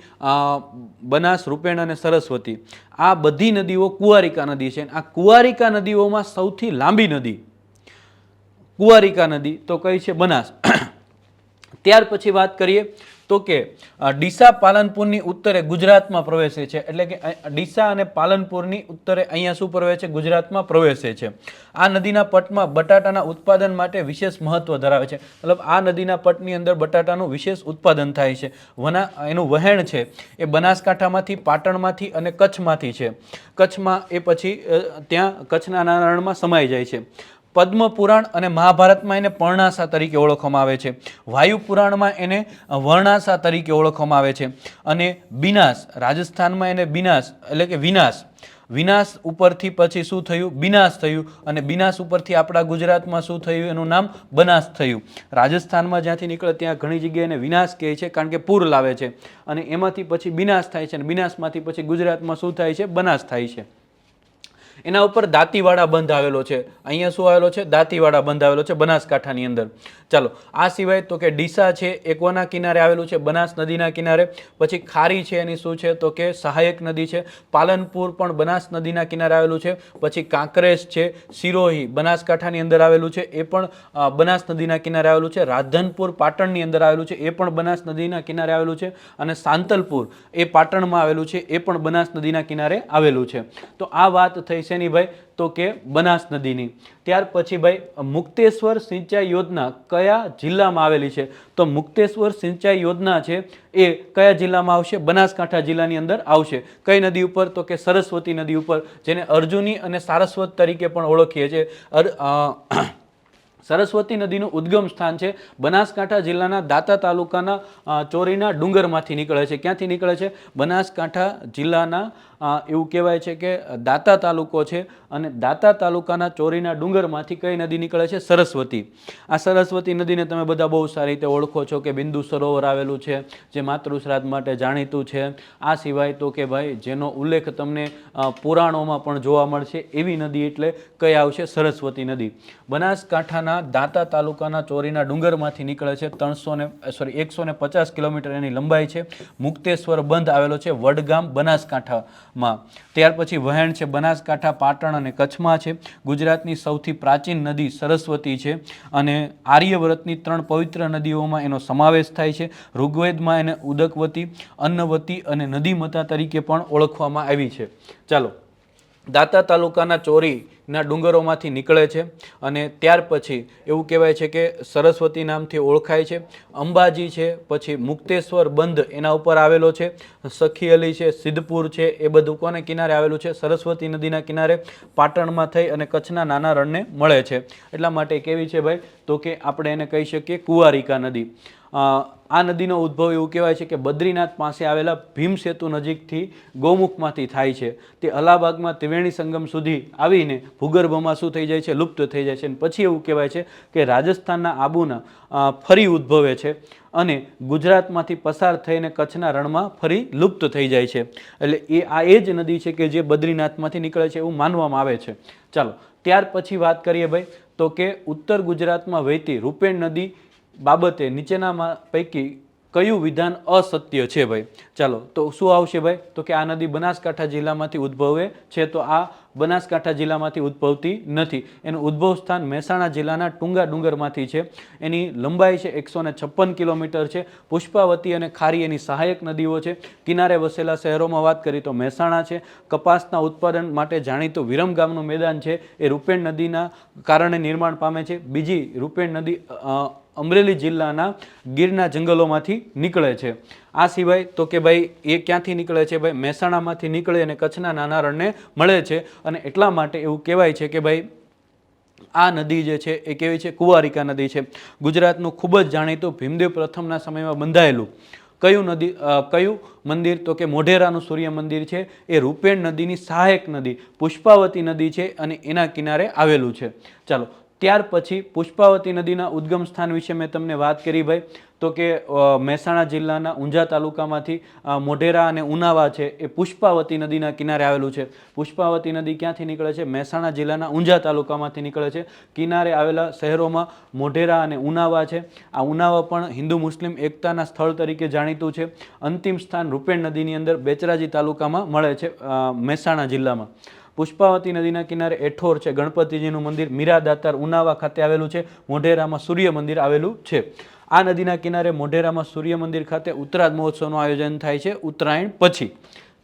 બનાસ, રૂપેણ અને સરસ્વતી, આ બધી નદીઓ કુંવારિકા નદી છે. આ કુંવારિકા નદીઓમાં સૌથી લાંબી નદી કુંવારિકા નદી તો કઈ છે? બનાસ. ત્યાર પછી વાત કરીએ તો કે ડીસા પાલનપુરની ઉત્તરે ગુજરાતમાં પ્રવેશે છે. એટલે કે ડીસા અને પાલનપુરની ઉત્તરે અહીંયા શું પ્રવેશે છે? ગુજરાતમાં પ્રવેશે છે. આ નદીના પટમાં બટાટાના ઉત્પાદન માટે વિશેષ મહત્વ ધરાવે છે. મતલબ આ નદીના પટની અંદર બટાટાનું વિશેષ ઉત્પાદન થાય છે. એનું વહેણ છે એ બનાસકાંઠામાંથી, પાટણમાંથી અને કચ્છમાંથી છે. કચ્છમાં એ પછી ત્યાં કચ્છના નાના રણમાં સમાઈ જાય છે. પદ્મ પુરાણ અને મહાભારતમાં એને પર્ણાસા તરીકે ઓળખવામાં આવે છે. વાયુ પુરાણમાં એને વર્ણાસા તરીકે ઓળખવામાં આવે છે. અને બિનાસ, રાજસ્થાનમાં એને બિનાસ એટલે કે વિનાશ, વિનાશ ઉપરથી પછી શું થયું? બિનાશ થયું. અને બિનાશ ઉપરથી આપણા ગુજરાતમાં શું થયું? એનું નામ બનાસ થયું. રાજસ્થાનમાં જ્યાંથી નીકળે ત્યાં ઘણી જગ્યાએ એને વિનાશ કહે છે, કારણ કે પૂર લાવે છે. અને એમાંથી પછી બિનાશ થાય છે. અને બિનાશમાંથી પછી ગુજરાતમાં શું થાય છે? બનાસ થાય છે. એના ઉપર દાંતીવાડા બંધ આવેલો છે. અહીંયા શું આવેલો છે? દાંતીવાડા બંધ આવેલો છે બનાસકાંઠાની અંદર. ચાલો, આ સિવાય તો કે ડીસા છે એ કોના કિનારે આવેલું છે? બનાસ નદીના કિનારે. પછી ખારી છે એની શું છે? તો કે સહાયક નદી છે. પાલનપુર પણ બનાસ નદીના કિનારે આવેલું છે. પછી કાંકરેજ છે, સિરોહી બનાસકાંઠાની અંદર આવેલું છે, એ પણ બનાસ નદીના કિનારે આવેલું છે. રાધનપુર પાટણની અંદર આવેલું છે, એ પણ બનાસ નદીના કિનારે આવેલું છે. અને સાંતલપુર એ પાટણમાં આવેલું છે, એ પણ બનાસ નદીના કિનારે આવેલું છે. તો આ વાત થઈ શેની ભાઈ? તો કે બનાસ નદીની. ત્યાર પછી ભાઈ મુક્તેશ્વર સિંચાઈ યોજના કયા જિલ્લામાં આવેલી છે? તો મુક્તેશ્વર સિંચાઈ યોજના છે એ કયા જિલ્લામાં આવશે? બનાસકાંઠા જિલ્લાની અંદર આવશે. કઈ નદી ઉપર? તો કે સરસ્વતી નદી ઉપર, જેને અર્જુની અને સારસ્વત તરીકે પણ ઓળખીએ છીએ. સરસ્વતી નદીનું ઉદ્ગમ સ્થાન છે બનાસકાંઠા જિલ્લાના દાંતા તાલુકાના ચોરીના ડુંગરમાંથી નીકળે છે. ક્યાંથી નીકળે છે? બનાસકાંઠા જિલ્લાના એવું કહેવાય છે કે દાંતા તાલુકો છે, અને દાંતા તાલુકાના ચોરીના ડુંગરમાંથી કઈ નદી નીકળે છે? સરસ્વતી. આ સરસ્વતી નદીને તમે બધા બહુ સારી રીતે ઓળખો છો કે બિંદુ સરોવર આવેલું છે, જે માતૃશ્રાદ્ધ માટે જાણીતું છે. આ સિવાય તો કે ભાઈ જેનો ઉલ્લેખ તમને પુરાણોમાં પણ જોવા મળશે એવી નદી એટલે કઈ આવશે? સરસ્વતી નદી. બનાસકાંઠાના દાંતા તાલુકાના ચોરીના ડુંગરમાંથી નીકળે છે. 150 કિલોમીટર એની લંબાઈ છે. મુક્તેશ્વર બંધ આવેલો છે વડગામ, બનાસકાંઠામાં. ત્યાર પછી વહેણ છે બનાસકાંઠા, પાટણ અને કચ્છમાં છે. ગુજરાતની સૌથી પ્રાચીન નદી સરસ્વતી છે, અને આર્યવ્રતની 3 પવિત્ર નદીઓમાં એનો સમાવેશ થાય છે. ઋગ્વેદમાં એને ઉદકવતી, અન્નવતી અને નદીમતા તરીકે પણ ઓળખવામાં આવી છે. ચાલો, દાંતા તાલુકાના ચોરીના ડુંગરોમાંથી નીકળે છે, અને ત્યાર પછી એવું કહેવાય છે કે સરસ્વતી નામથી ઓળખાય છે. અંબાજી છે, પછી મુક્તેશ્વર બંધ એના ઉપર આવેલો છે. સખી અલી છે, સિદ્ધપુર છે, એ બધું કોને કિનારે આવેલું છે? સરસ્વતી નદીના કિનારે. પાટણમાં થઈ અને કચ્છના નાના રણને મળે છે. એટલા માટે કેવી છે ભાઈ? તો કે આપણે એને કહી શકીએ કુંવારિકા નદી. આ નદીનો ઉદ્ભવ એવું કહેવાય છે કે બદ્રીનાથ પાસે આવેલા ભીમ સેતુ નજીકથી ગૌમુખમાંથી થાય છે. તે અલાહાબાદમાં ત્રિવેણી સંગમ સુધી આવીને ભૂગર્ભમાં શું થઈ જાય છે? લુપ્ત થઈ જાય છે. અને પછી એવું કહેવાય છે કે રાજસ્થાનના આબુના ફરી ઉદ્ભવે છે, અને ગુજરાતમાંથી પસાર થઈને કચ્છના રણમાં ફરી લુપ્ત થઈ જાય છે. એટલે એ જ નદી છે કે જે બદ્રીનાથમાંથી નીકળે છે એવું માનવામાં આવે છે. ચાલો, ત્યાર પછી વાત કરીએ ભાઈ તો કે ઉત્તર ગુજરાતમાં વહેતી રૂપેણ નદી બાબતે નીચેનામાં પૈકી કયું વિધાન અસત્ય છે ભાઈ? ચાલો, તો શું આવશે ભાઈ? તો કે આ નદી બનાસકાંઠા જિલ્લામાંથી ઉદ્ભવે છે. તો આ બનાસકાંઠા જિલ્લામાંથી ઉદ્ભવતી નથી. એનું ઉદ્ભવ સ્થાન મહેસાણા જિલ્લાના ટુંગા ડુંગરમાંથી છે. એની લંબાઈ છે 156 કિલોમીટર છે. પુષ્પાવતી અને ખારી એની સહાયક નદીઓ છે. કિનારે વસેલા શહેરોમાં વાત કરીએ તો મહેસાણા છે. કપાસના ઉત્પાદન માટે જાણીતું વિરમ ગામનું મેદાન છે એ રૂપેણ નદીના કારણે નિર્માણ પામે છે. બીજી રૂપેણ નદી અમરેલી જિલ્લાના ગીરના જંગલોમાંથી નીકળે છે. આ સિવાય તો કે ભાઈ એ ક્યાંથી નીકળે છે ભાઈ? મહેસાણામાંથી નીકળે અને કચ્છના નાના રણને મળે છે. અને એટલા માટે એવું કહેવાય છે કે ભાઈ આ નદી જે છે એ કેવી છે? કુંવારિકા નદી છે. ગુજરાતનું ખૂબ જ જાણીતું ભીમદેવ પ્રથમના સમયમાં બંધાયેલું કયું મંદિર? તો કે મોઢેરાનું સૂર્ય મંદિર છે એ રૂપેણ નદીની સહાયક નદી પુષ્પાવતી નદી છે, અને એના કિનારે આવેલું છે. ચાલો, ત્યાર પછી પુષ્પાવતી નદીના ઉદ્ગમ સ્થાન વિશે મેં તમને વાત કરી ભાઈ, તો કે મહેસાણા જિલ્લાના ઊંઝા તાલુકામાંથી મોઢેરા અને ઉનાવા છે એ પુષ્પાવતી નદીના કિનારે આવેલું છે. પુષ્પાવતી નદી ક્યાંથી નીકળે છે? મહેસાણા જિલ્લાના ઊંઝા તાલુકામાંથી નીકળે છે. કિનારે આવેલા શહેરોમાં મોઢેરા અને ઉનાવા છે. આ ઉનાવા પણ હિન્દુ મુસ્લિમ એકતાના સ્થળ તરીકે જાણીતું છે. અંતિમ સ્થાન રૂપેણ નદીની અંદર બેચરાજી તાલુકામાં મળે છે મહેસાણા જિલ્લામાં. પુષ્પાવતી નદીના કિનારે એઠોર છે, ગણપતિજીનું મંદિર, મીરા દાતાર ઉનાવા ખાતે આવેલું છે. મોઢેરામાં સૂર્ય મંદિર આવેલું છે. આ નદીના કિનારે મોઢેરામાં સૂર્ય મંદિર ખાતે ઉત્તરાયણ મહોત્સવનું આયોજન થાય છે ઉત્તરાયણ પછી.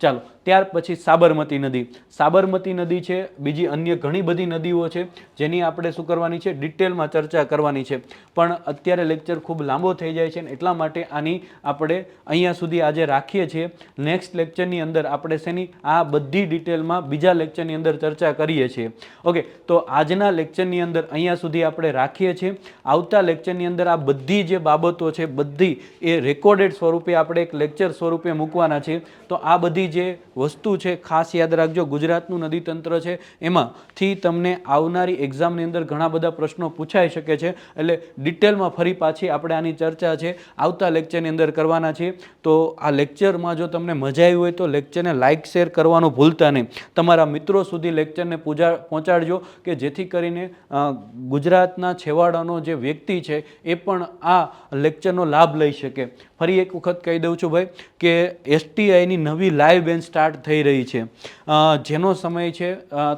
ચાલો, ત્યાર પછી સાબરમતી નદી. સાબરમતી નદી છે, બીજી અન્ય ઘણી બધી નદીઓ છે જેની આપણે શું કરવાની છે? ડિટેલમાં ચર્ચા કરવાની છે. પણ અત્યારે લેક્ચર ખૂબ લાંબો થઈ જાય છે ને એટલા માટે આની આપણે અહીંયા સુધી આજે રાખીએ છીએ. નેક્સ્ટ લેક્ચરની અંદર આપણે શેની આ બધી ડિટેલમાં બીજા લેક્ચરની અંદર ચર્ચા કરીએ છીએ. ઓકે, તો આજના લેક્ચરની અંદર અહીંયા સુધી આપણે રાખીએ છીએ. આવતા લેક્ચરની અંદર આ બધી જે બાબતો છે બધી એ રેકોર્ડેડ સ્વરૂપે આપણે એક લેક્ચર સ્વરૂપે મૂકવાના છે. તો આ બધી જે વસ્તુ છે ખાસ યાદ રાખજો. ગુજરાતનું નદીતંત્ર છે એમાંથી તમને આવનારી એક્ઝામની અંદર ઘણા બધા પ્રશ્નો પૂછાઈ શકે છે. એટલે ડિટેલમાં ફરી પાછી આપણે આની ચર્ચા છે આવતા લેક્ચરની અંદર કરવાના છીએ. તો આ લેક્ચરમાં જો તમને મજા આવી હોય તો લેક્ચરને લાઇક શેર કરવાનું ભૂલતા નહીં. તમારા મિત્રો સુધી લેક્ચરને પહોંચાડજો કે જેથી કરીને ગુજરાતના છેવાડાનો જે વ્યક્તિ છે એ પણ આ લેક્ચરનો લાભ લઈ શકે. ફરી એક વખત કહી દઉં છું ભાઈ કે STIની નવી લાઈવ બેન્ચ સ્ટાર્ટ થઈ રહી છે, જેનો સમય છે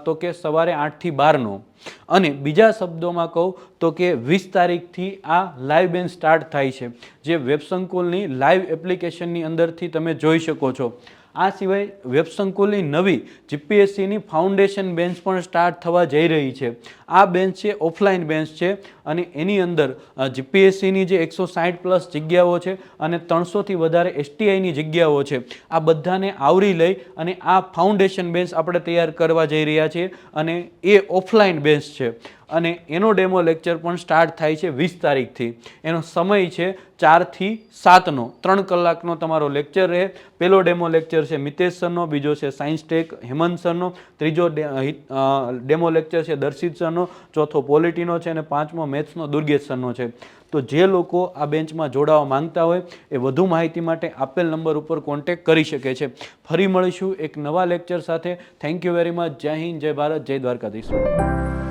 તો કે સવારે 8 થી 12નો. અને બીજા શબ્દોમાં કહું તો કે 20 તારીખથી આ લાઈવ બેન્ચ સ્ટાર્ટ થાય છે, જે વેબસંકુલની લાઈવ એપ્લિકેશનની અંદરથી તમે જોઈ શકો છો. આ સિવાય વેબસંકુલની નવી GPSCની ફાઉન્ડેશન બેન્ચ પણ સ્ટાર્ટ થવા જઈ રહી છે. આ બેન્ચ છે ઓફલાઈન બેન્ચ છે અને એની અંદર GPSCની જે 160+ જગ્યાઓ છે અને 300થી વધારે STIની જગ્યાઓ છે, આ બધાને આવરી લઈ અને આ ફાઉન્ડેશન બેન્ચ આપણે તૈયાર કરવા જઈ રહ્યા છીએ. અને એ ઓફલાઈન બેન્ચ છે અને એનો ડેમો લેક્ચર પણ સ્ટાર્ટ થાય છે 20 તારીખથી. એનો સમય છે 4 થી 7નો, 3 કલાકનો તમારો લેક્ચર રહે. પહેલો ડેમો લેક્ચર છે મિતેશ સરનો, બીજો છે સાયન્સ ટેક હેમંત સરનો, ત્રીજો ડેમો લેક્ચર છે દર્શિત સરનો, ચોથો પોલિટીનો છે અને 5મો મેથ્સનો દુર્ગેશ સરનો છે. તો જે લોકો આ બેન્ચમાં જોડાવા માંગતા હોય એ વધુ માહિતી માટે આપેલ નંબર ઉપર કોન્ટેક્ટ કરી શકે છે. ફરી મળીશું એક નવા લેક્ચર સાથે. Thank you very much. જય હિન્દ, જય ભારત, જય દ્વારકાધીશ.